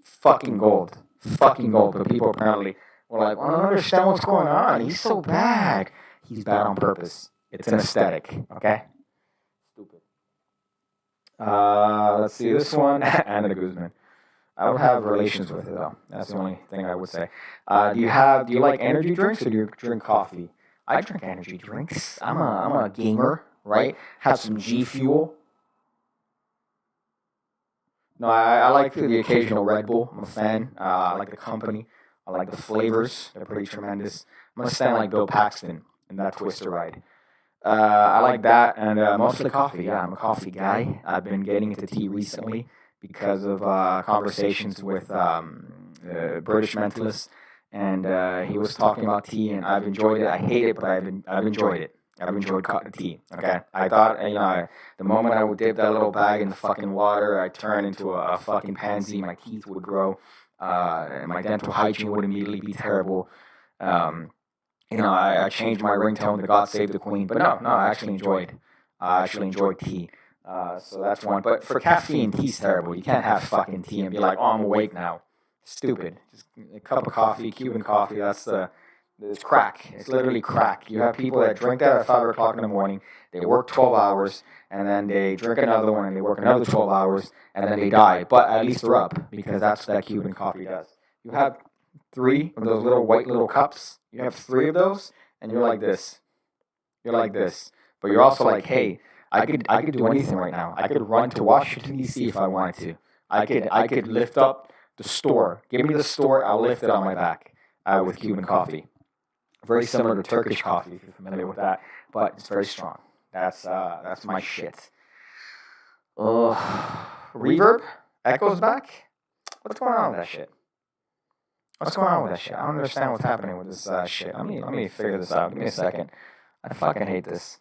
Fucking gold. Fucking gold. But people apparently were like, "I don't understand what's going on. He's so bad." He's bad on purpose. It's an aesthetic, okay? Stupid. Let's see this one. Anna Guzman. I don't have relations with it though. That's the only thing I would say. Do you like energy drinks or do you drink coffee? I drink energy drinks. I'm a gamer, right? Have some G Fuel. No, I like the occasional Red Bull. I'm a fan. I like the company. I like the flavors. They're pretty tremendous. I'm going to stand like Bill Paxton in that Twister ride. I like that and mostly coffee. Yeah, I'm a coffee guy. I've been getting into tea recently because of conversations with British mentalists. And he was talking about tea, and I've enjoyed it. I hate it, but I've enjoyed it. I've enjoyed tea. Okay, I thought the moment I would dip that little bag in the fucking water, I'd turn into a fucking pansy. My teeth would grow, and my dental hygiene would immediately be terrible. I changed my ringtone to "God Save the Queen," but no, I actually enjoyed tea. So that's one. But for caffeine, tea's terrible. You can't have fucking tea and be like, "Oh, I'm awake now." Stupid. Just a cup of coffee, Cuban coffee. It's crack. It's literally crack. You have people that drink that at 5 o'clock in the morning. They work 12 hours, and then they drink another one, and they work another 12 hours, and then they die. But at least they're up because that's what that Cuban coffee does. You have 3 of those little white little cups. You have 3 of those, and you're like this. You're like this. But you're also like, hey, I could do anything right now. I could run to Washington D.C. if I wanted to. I could lift up the store. Give me the store. I'll lift it on my back with Cuban coffee. Very similar to Turkish coffee, if you're familiar with that, but it's very strong. That's my shit. Reverb echoes back. What's going on with that shit? What's going on with that shit? I don't understand what's happening with this shit. Let me figure this out. Give me a second. I fucking hate this.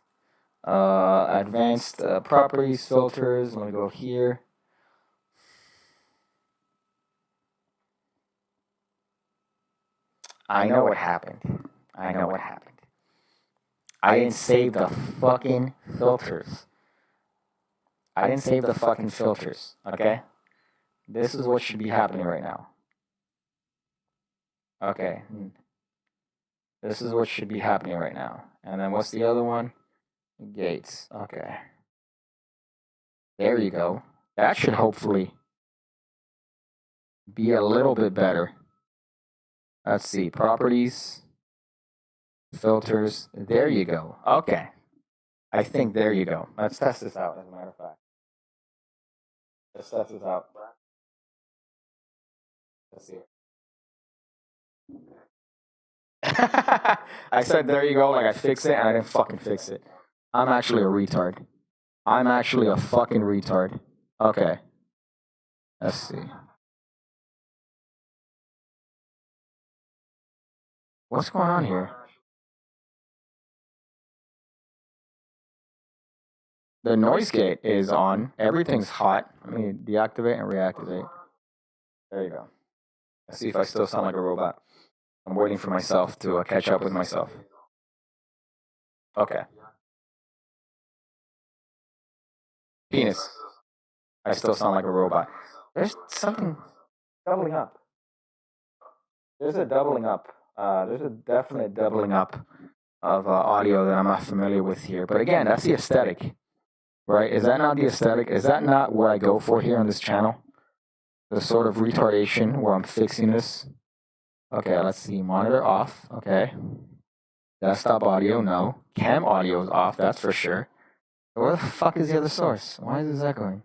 Advanced properties, filters. Let me go here. I know what happened. I didn't save the fucking filters. Okay? This is what should be happening right now. Okay. This is what should be happening right now. And then what's the other one? Gates. Okay. There you go. That should hopefully be a little bit better. Let's see. Properties. Filters. There you go. Okay. I think there you go. Let's test this out, as a matter of fact. Let's test this out. Let's see. I said there you go, like I fix it, and I didn't fucking fix it. I'm actually a retard. I'm actually a fucking retard. Okay. Let's see. What's going on here? The noise gate is on. Everything's hot. Let me deactivate and reactivate. There you go. Let's see if I still sound like a robot. I'm waiting for myself to catch up with myself. Okay. Penis. I still sound like a robot. There's something doubling up. There's a doubling up There's a definite doubling up of audio that I'm not familiar with here. But again, that's the aesthetic, right? Is that not the aesthetic? Is that not what I go for here on this channel? The sort of retardation where I'm fixing this. Okay, let's see. Monitor off. Okay. Desktop audio, no. Cam audio is off, that's for sure. Where the fuck is the other source? Why is this echoing?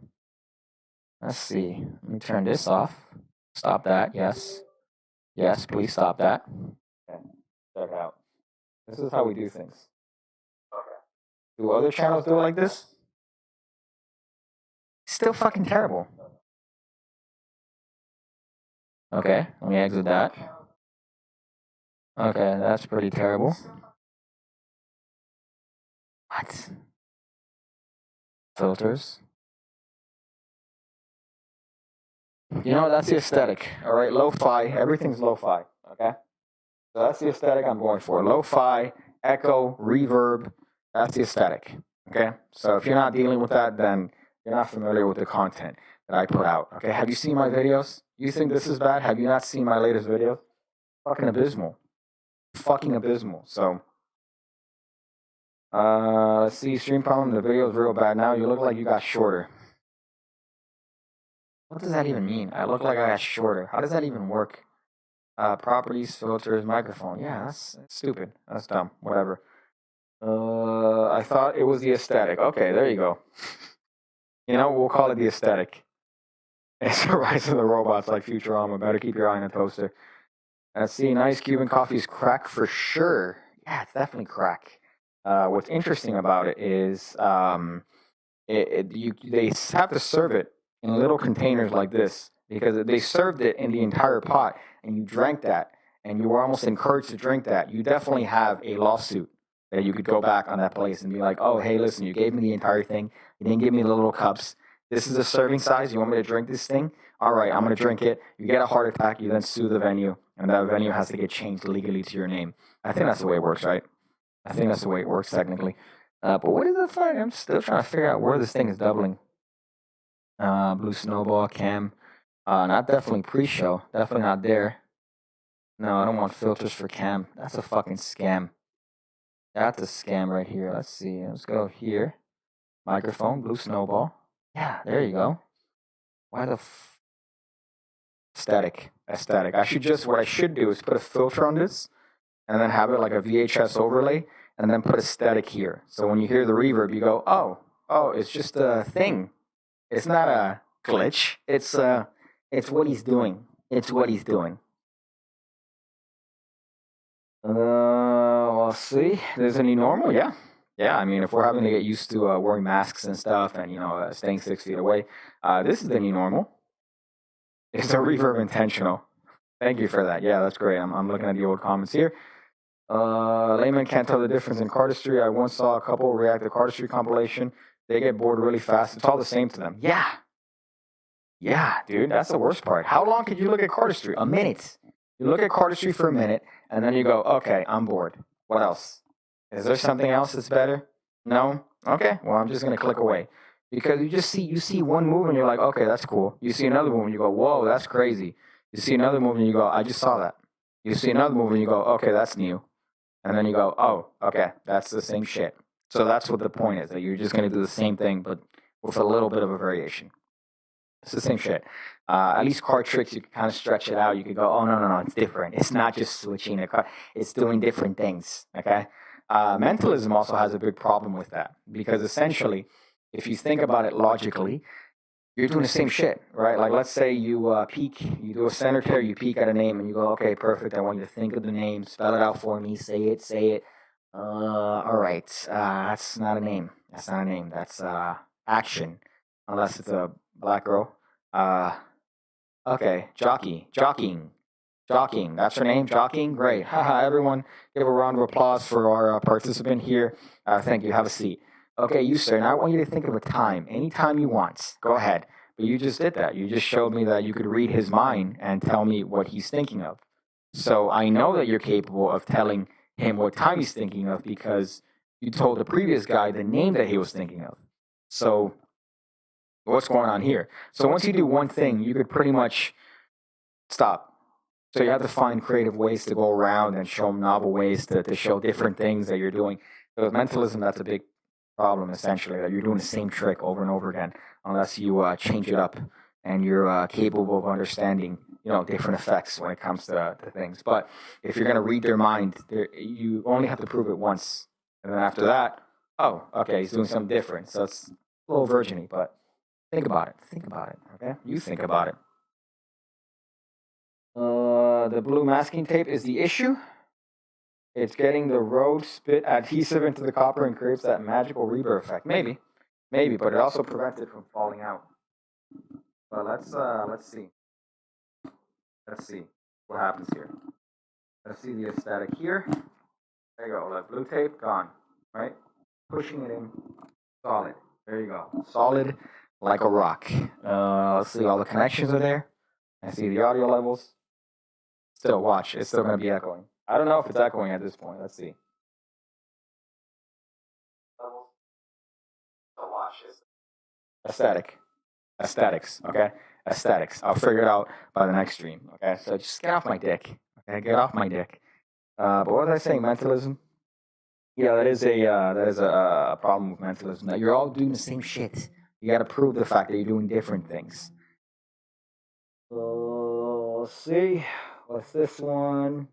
Let's see. Let me turn this off. Stop that, yes. Yes, please stop that. Okay, check it out. This is how we do things. Okay. Do other channels do it like this? Still fucking terrible. Okay, let me exit that. Okay, that's pretty terrible. What? Filters. You know, that's the aesthetic. All right, lo-fi. Everything's lo-fi. Okay? So that's the aesthetic I'm going for. Lo-fi, echo, reverb. That's the aesthetic. Okay? So if you're not dealing with that, then you're not familiar with the content that I put out. Okay? Have you seen my videos? You think this is bad? Have you not seen my latest videos? Fucking abysmal. Fucking abysmal. So, let's see. Stream problem. The video is real bad now. You look like you got shorter. What does that even mean? I look like I got shorter. How does that even work? Properties, filters, microphone. Yeah, that's stupid. That's dumb. Whatever. I thought it was the aesthetic. Okay, there you go. You know, we'll call it the aesthetic. It's the rise of the robots like Futurama. Better keep your eye on the toaster. Let's see. Nice Cuban coffee's crack for sure. Yeah, it's definitely crack. What's interesting about it is they have to serve it in little containers like this because they served it in the entire pot and you drank that and you were almost encouraged to drink that. You definitely have a lawsuit that you could go back on that place and be like, oh, hey, listen, you gave me the entire thing. You didn't give me the little cups. This is a serving size. You want me to drink this thing? All right, I'm going to drink it. You get a heart attack. You then sue the venue, and that venue has to get changed legally to your name. I think that's the way it works, right? I think that's the way it works technically. But what is the fuck? I'm still trying to figure out where this thing is doubling. Blue Snowball, Cam. Not definitely pre-show. Definitely not there. No, I don't want filters for Cam. That's a fucking scam. That's a scam right here. Let's see. Let's go here. Microphone, Blue Snowball. Yeah, there you go. Why the aesthetic? Aesthetic. What I should do is put a filter on this and then have it like a VHS overlay and then put aesthetic here. So when you hear the reverb, you go, oh, it's just a thing. It's not a glitch. It's what he's doing. It's what he's doing. We'll see. There's a new normal, yeah. Yeah, I mean, if we're having to get used to wearing masks and stuff and, staying 6 feet away, this is the new normal. Is the reverb intentional? Thank you for that. Yeah, that's great. I'm looking at the old comments here. Layman can't tell the difference in cardistry. I once saw a couple react to cardistry compilation. They get bored really fast. It's all the same to them. Yeah. Yeah, dude, that's the worst part. How long could you look at cardistry? A minute. You look at cardistry for a minute, and then you go, okay, I'm bored. What else? Is there something else that's better? No? Okay, well, I'm just going to click away. Because you see one move and you're like, okay, that's cool. You see another move and you go, whoa, that's crazy. You see another move and you go, I just saw that. You see another move and you go, okay, that's new. And then you go, oh, okay, that's the same shit. So that's what the point is, that you're just going to do the same thing, but with a little bit of a variation. It's the same shit. At least card tricks, you can kind of stretch it out. You could go, oh, no, it's different. It's not just switching a card. It's doing different things, okay? Mentalism also has a big problem with that because essentially, if you think about it logically, you're doing the same shit, right? Like, let's say you peek, you do a center tear, you peek at a name, and you go, okay, perfect. I want you to think of the name, spell it out for me, say it. All right, that's not a name. That's not a name. That's action, unless it's a black girl. Okay, jockeying. That's her name, jockeying. Great. Haha, everyone, give a round of applause for our participant here. Thank you. Have a seat. Okay, you, sir. Now I want you to think of a time, any time you want. Go ahead. But you just did that. You just showed me that you could read his mind and tell me what he's thinking of. So I know that you're capable of telling him what time he's thinking of because you told the previous guy the name that he was thinking of. So what's going on here? So once you do one thing, you could pretty much stop. So you have to find creative ways to go around and show them novel ways to show different things that you're doing. So with mentalism, that's a big problem, essentially, that you're doing the same trick over and over again, unless you change it up and you're capable of understanding, different effects when it comes to things. But if you're going to read their mind, you only have to prove it once. And then after that, oh, okay, he's doing something different. So it's a little virgin-y, but think about it. Think about it, okay? You think about it. The blue masking tape is the issue. It's getting the road spit adhesive into the copper and creates that magical rebirth effect. Maybe, but it also prevents it from falling out. But let's see. Let's see what happens here. Let's see the aesthetic here. There you go. That blue tape gone. Right, pushing it in. Solid. There you go. Solid like a rock. Let's see. All the connections are there. I see the audio levels. Still, watch. It's still going to be echoing. I don't know if it's echoing at this point. Let's see. Watch. Aesthetics. Okay. Aesthetics. I'll figure it out by the next stream. Okay. So just get off my dick. Okay. Get off my dick. But what was I saying? Mentalism. Yeah, that is a problem with mentalism. That you're all doing the same shit. You got to prove the fact that you're doing different things. Let's see. What's this one?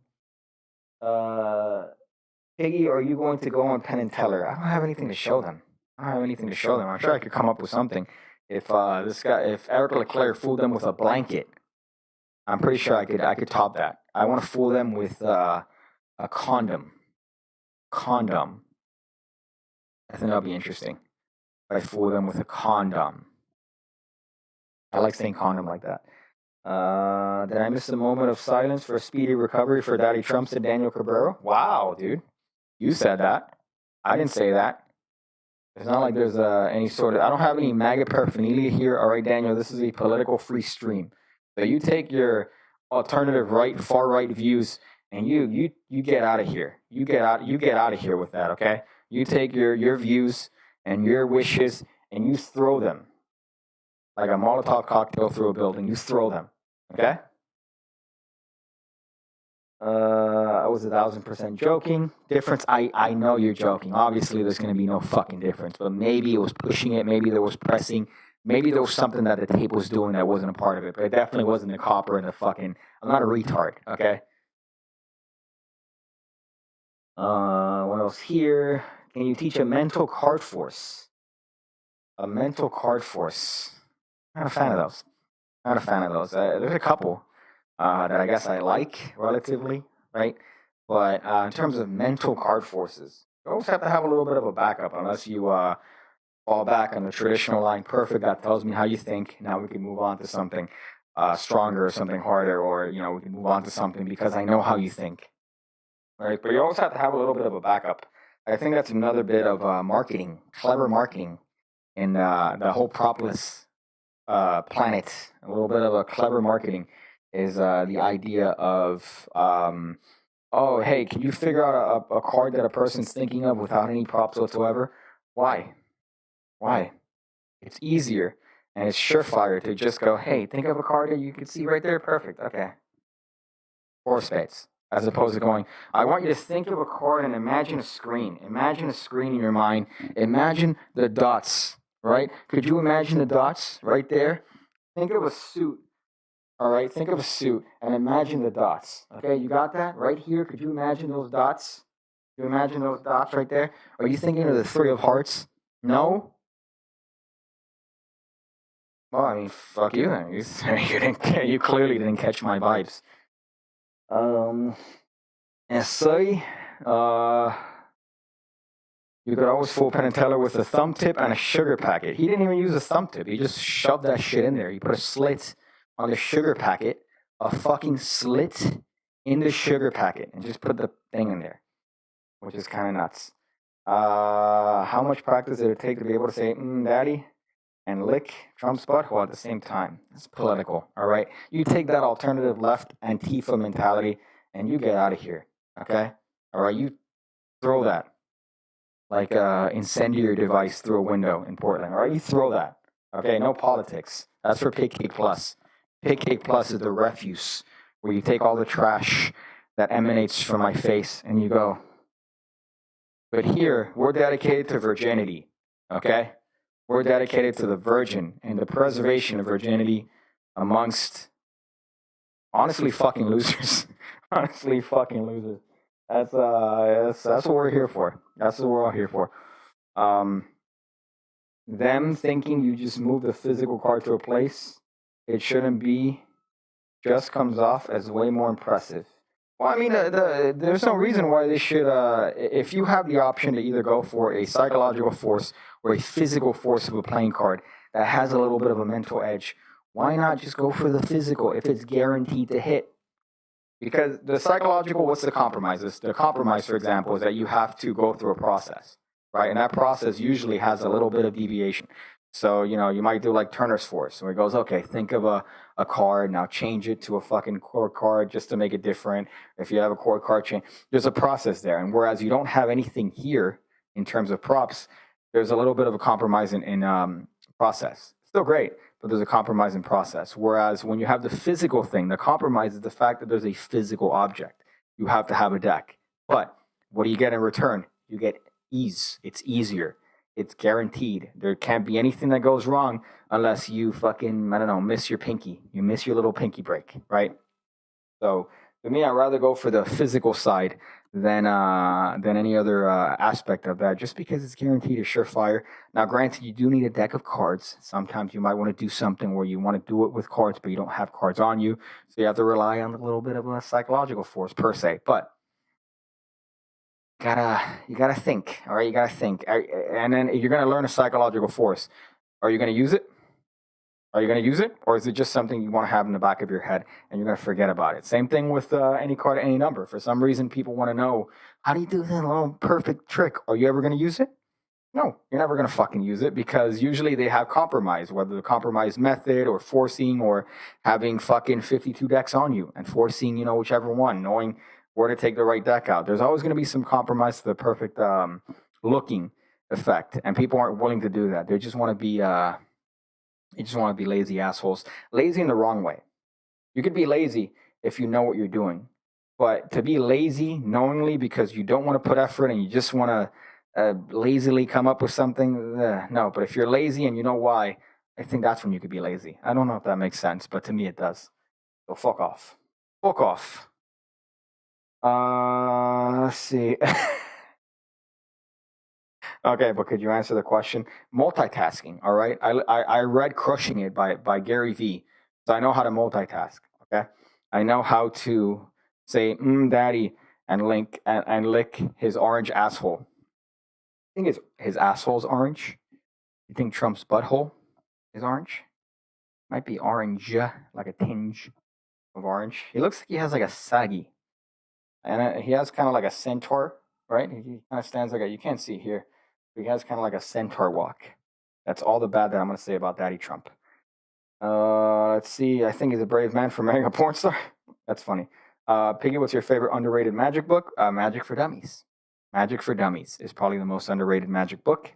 Piggy, are you going to go on Penn and Teller? I don't have anything to show them. I'm sure I could come up with something. If Eric Leclerc fooled them with a blanket, I'm pretty sure I could top that. I want to fool them with a condom. Condom. I think that'll be interesting. If I fool them with a condom. I like saying condom like that. Did I miss a moment of silence for a speedy recovery for Daddy Trump, said Daniel Cabrera? Wow, dude. You said that. I didn't say that. It's not like there's any sort of... I don't have any MAGA paraphernalia here. All right, Daniel, this is a political free stream. So you take your alternative right, far right views, and you get out of here. You get out of here with that, okay? You take your views and your wishes, and you throw them. Like a Molotov cocktail through a building. You throw them. Okay? I was 1,000% joking. Difference, I know you're joking. Obviously, there's going to be no fucking difference. But maybe it was pushing it. Maybe there was pressing. Maybe there was something that the tape was doing that wasn't a part of it. But it definitely wasn't the copper and the fucking... I'm not a retard, okay? What else here? Can you teach a mental card force? A mental card force. I'm not a fan of those. There's a couple that I guess I like relatively, right? But in terms of mental card forces, you always have to have a little bit of a backup unless you fall back on the traditional line. Perfect, that tells me how you think. Now we can move on to something stronger or something harder, or we can move on to something because I know how you think, right? But you always have to have a little bit of a backup. I think that's another bit of marketing, clever marketing in the whole propolis planet. A little bit of a clever marketing is the idea of, oh, hey, can you figure out a card that a person's thinking of without any props whatsoever? Why? It's easier and it's surefire to just go, hey, think of a card that you can see right there. Perfect. Okay. Four spades. As opposed to going, I want you to think of a card and imagine a screen. Imagine a screen in your mind. Imagine the dots, right? Could you imagine the dots right there? Think of a suit. All right, think of a suit and imagine the dots. Okay, you got that? Right here, could you imagine those dots? You imagine those dots right there? Are you thinking of the Three of Hearts? No? Well, I mean, fuck you then. You clearly didn't catch my vibes. And say, you could always fool Penn and Teller with a thumb tip and a sugar packet. He didn't even use a thumb tip. He just shoved that shit in there. He put a slit on the sugar packet, a fucking slit in the sugar packet, and just put the thing in there, which is kind of nuts. How much practice did it take to be able to say, daddy, and lick Trump's butthole at the same time? It's political, all right? You take that alternative left Antifa mentality, and you get out of here, okay? All right, you throw that like a incendiary device through a window in Portland, all right? You throw that, okay? No politics. That's for Pigcake Plus. Pigcake Plus is the refuse where you take all the trash that emanates from my face and you go, but here, we're dedicated to virginity, okay? We're dedicated to the virgin and the preservation of virginity amongst, honestly, fucking losers. Honestly, fucking losers. That's what we're here for. That's what we're all here for. Them thinking you just move the physical card to a place it shouldn't be just comes off as way more impressive. Well, I mean, there's no reason why they should. If you have the option to either go for a psychological force or a physical force of a playing card that has a little bit of a mental edge, why not just go for the physical if it's guaranteed to hit? Because the psychological, what's the compromises? The compromise, for example, is that you have to go through a process, right? And that process usually has a little bit of deviation. So, you might do like Turner's Force, where it goes, okay, think of a card, now change it to a fucking core card just to make it different. If you have a core card change, there's a process there. And whereas you don't have anything here in terms of props, there's a little bit of a compromise in process. Still great, but there's a compromise in process. Whereas when you have the physical thing, the compromise is the fact that there's a physical object. You have to have a deck. But what do you get in return? You get ease. It's easier. It's guaranteed. There can't be anything that goes wrong unless you fucking, I don't know, miss your pinky. You miss your little pinky break, right? So for me, I'd rather go for the physical side than any other aspect of that, just because it's guaranteed a surefire. Now, granted, you do need a deck of cards. Sometimes you might want to do something where you want to do it with cards, but you don't have cards on you, so you have to rely on a little bit of a psychological force per se. But you gotta think, all right? You gotta think, and then you're gonna learn a psychological force. Are you gonna use it? Are you going to use it, or is it just something you want to have in the back of your head and you're going to forget about it? Same thing with any card, any number. For some reason, people want to know, how do you do that little perfect trick? Are you ever going to use it? No, you're never going to fucking use it, because usually they have compromise, whether the compromise method or forcing or having fucking 52 decks on you and forcing, whichever one, knowing where to take the right deck out. There's always going to be some compromise to the perfect looking effect, and people aren't willing to do that. They just want to be... You just want to be lazy assholes. Lazy in the wrong way. You could be lazy if you know what you're doing. But to be lazy knowingly because you don't want to put effort and you just want to lazily come up with something, no. But if you're lazy and you know why, I think that's when you could be lazy. I don't know if that makes sense, but to me it does. So fuck off. Fuck off. Let's see. Okay, but could you answer the question? Multitasking, all right? I read Crushing It by Gary Vee, so I know how to multitask, okay? I know how to say, daddy, and lick his orange asshole. I think his asshole's orange. You think Trump's butthole is orange? Might be orange, like a tinge of orange. He looks like he has like a saggy. And he has kind of like a centaur, right? He kind of stands like a, you can't see here. He has kind of like a centaur walk. That's all the bad that I'm going to say about Daddy Trump. Let's see. I think he's a brave man for marrying a porn star. That's funny. Piggy, what's your favorite underrated magic book? Magic for Dummies. Magic for Dummies is probably the most underrated magic book.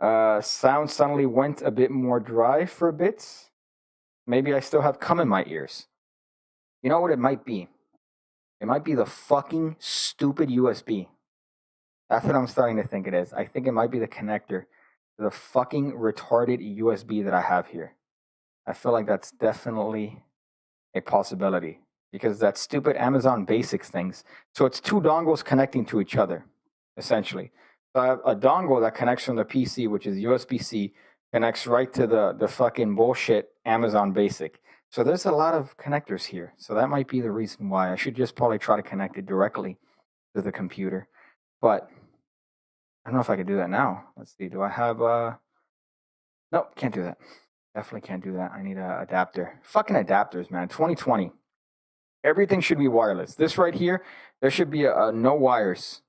Sound suddenly went a bit more dry for a bit. Maybe I still have cum in my ears. You know what it might be? It might be the fucking stupid USB. That's what I'm starting to think it is. I think it might be the connector to the fucking retarded USB that I have here. I feel like that's definitely a possibility, because that stupid Amazon Basics things. So it's two dongles connecting to each other, essentially. So I have a dongle that connects from the PC, which is USB-C, connects right to the fucking bullshit Amazon Basic. So there's a lot of connectors here. So that might be the reason why. I should just probably try to connect it directly to the computer. But I don't know if I could do that now. Let's see. Do I have nope, can't do that. Definitely can't do that. I need an adapter. Fucking adapters, man. 2020. Everything should be wireless. This right here, there should be no wires.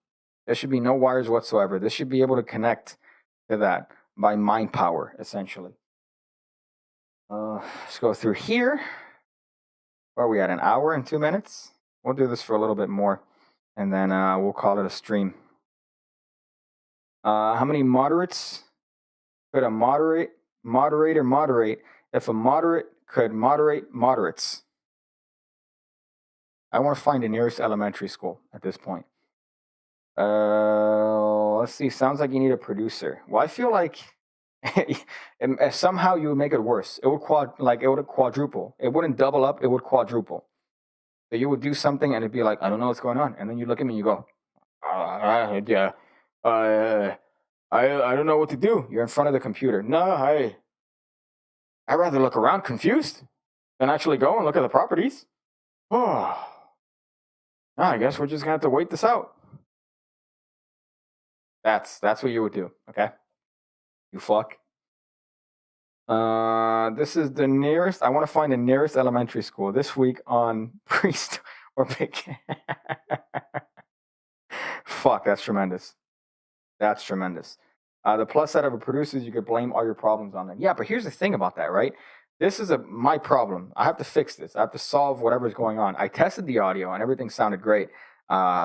There should be no wires whatsoever. This should be able to connect to that by mind power, essentially. Let's go through here. Where are we at? An hour and 2 minutes? We'll do this for a little bit more, and then we'll call it a stream. How many moderates could a moderator moderate if a moderate could moderate moderates? I want to find the nearest elementary school at this point. Let's see. Sounds like you need a producer. Well, I feel like somehow you would make it worse. It would quadruple. It wouldn't double up. It would quadruple. So you would do something and it'd be like, I don't know what's going on, and then you look at me and you go, yeah, I don't know what to do. You're in front of the computer. No, I'd rather look around confused than actually go and look at the properties. Oh, I guess we're just gonna have to wait this out. That's what you would do, okay? You fuck. This is the nearest. I want to find the nearest elementary school this week on Priest or Pigcake. Fuck, that's tremendous. That's tremendous. The plus side of a producer is you could blame all your problems on them. Yeah, but here's the thing about that, right? This is my problem. I have to fix this. I have to solve whatever's going on. I tested the audio and everything sounded great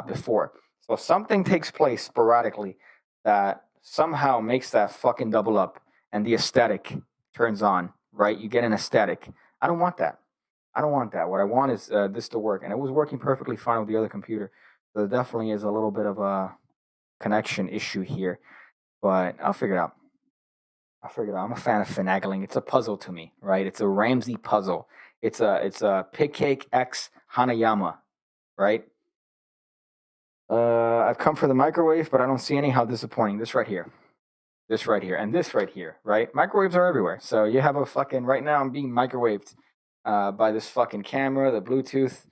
before. So something takes place sporadically that somehow makes that fucking double up and the aesthetic turns on, right? You get an aesthetic. I don't want that. I don't want that. What I want is this to work. And it was working perfectly fine with the other computer. So there definitely is a little bit of a connection issue here. But I'll figure it out. I'm a fan of finagling. It's a puzzle to me, right? It's a Ramsey puzzle. It's a Pigcake X Hanayama, right? I've come for the microwave, but I don't see any. How disappointing. This right here, and this right here, right? Microwaves are everywhere. So you have a fucking, right now I'm being microwaved by this fucking camera, the Bluetooth.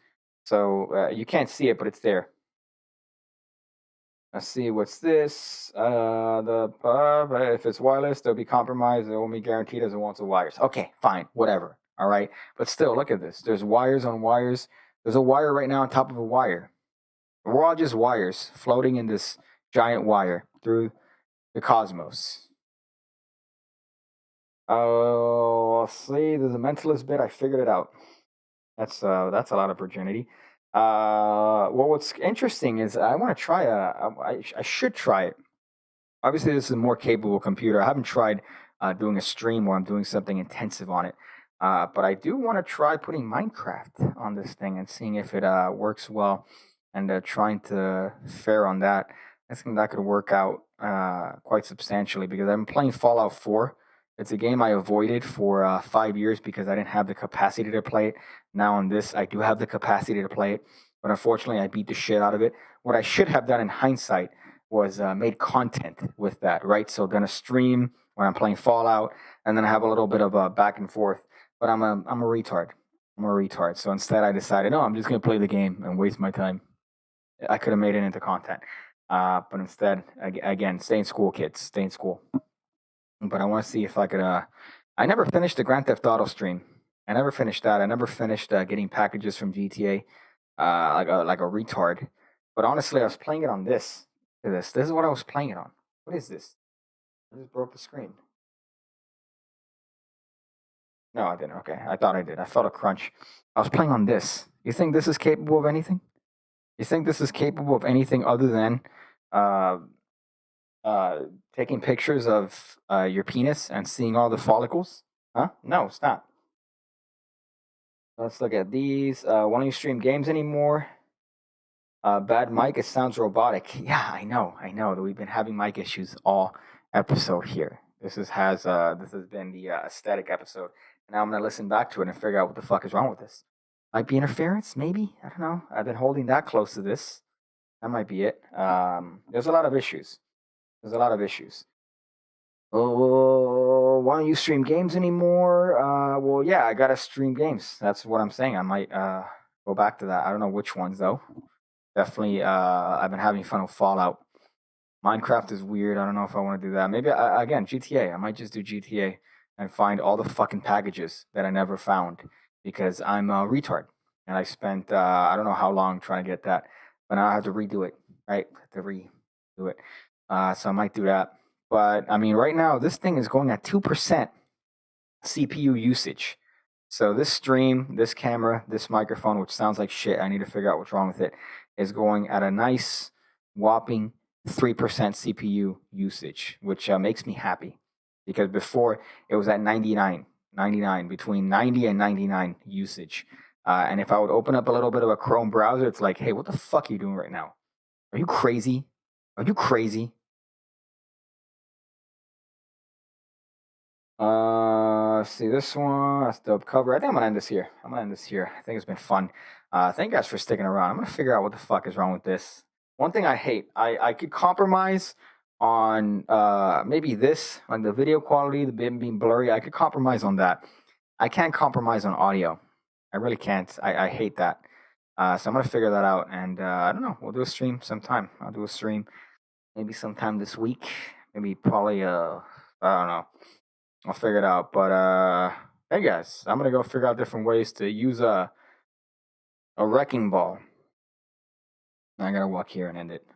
So you can't see it, but it's there. Let's see, what's this? If it's wireless, they'll be compromised. It won't be guaranteed as it wants the wires. Okay, fine, whatever. All right, but still, look at this. There's wires on wires. There's a wire right now on top of a wire. We're all just wires floating in this giant wire through the cosmos. Oh, see, there's a mentalist bit. I figured it out. That's a lot of virginity. Well, what's interesting is I want to try I should try it. Obviously, this is a more capable computer. I haven't tried doing a stream where I'm doing something intensive on it. But I do want to try putting Minecraft on this thing and seeing if it works well, and trying to fare on that. I think that could work out quite substantially because I'm playing Fallout 4. It's a game I avoided for 5 years because I didn't have the capacity to play it. Now on this, I do have the capacity to play it, but unfortunately, I beat the shit out of it. What I should have done in hindsight was made content with that, right? So then a stream when I'm playing Fallout, and then I have a little bit of a back and forth. But I'm a retard. I'm a retard. So instead, I decided, no, I'm just gonna play the game and waste my time. I could have made it into content, but instead, again, stay in school, kids. Stay in school. But I want to see if I could. I never finished the Grand Theft Auto stream. I never finished that. I never finished getting packages from GTA, like a retard. But honestly, I was playing it on this. Look at this. This is what I was playing it on. What is this? I just broke the screen. No, I didn't. Okay, I thought I did. I felt a crunch. I was playing on this. You think this is capable of anything? You think this is capable of anything other than uh, taking pictures of your penis and seeing all the follicles? Huh? No, it's not. Let's look at these. Why don't you stream games anymore? Bad mic. It sounds robotic. Yeah, I know that we've been having mic issues all episode here. This has been the aesthetic episode, and now I'm gonna listen back to it and figure out what the fuck is wrong with this. Might be interference, maybe. I don't know. I've been holding that close to this. That might be it. There's a lot of issues. Oh, why don't you stream games anymore? Well, yeah, I gotta stream games. That's what I'm saying. I might go back to that. I don't know which ones though. Definitely, I've been having fun with Fallout. Minecraft is weird. I don't know if I want to do that. Maybe again GTA. I might just do GTA and find all the fucking packages that I never found because I'm a retard and I spent I don't know how long trying to get that, but now I have to redo it. Right, have to redo it. So I might do that. But I mean, right now this thing is going at 2% CPU usage. So this stream, this camera, this microphone, which sounds like shit, I need to figure out what's wrong with it, is going at a nice whopping 3% CPU usage, which makes me happy because before it was at 99, between 90 and 99 usage. And if I would open up a little bit of a Chrome browser, it's like, hey, what the fuck are you doing right now? Are you crazy? Are you crazy? See this one. That's the cover. I think I'm gonna end this here. I think it's been fun. Thank you guys for sticking around. I'm gonna figure out what the fuck is wrong with this. One thing I hate, I could compromise on maybe this, like the video quality, the bit being blurry. I could compromise on that. I can't compromise on audio. I really can't. I hate that. So I'm gonna figure that out, and I don't know. We'll do a stream sometime. I'll do a stream maybe sometime this week. Maybe probably I don't know. I'll figure it out. But hey guys, I'm gonna go figure out different ways to use a wrecking ball. I gotta walk here and end it.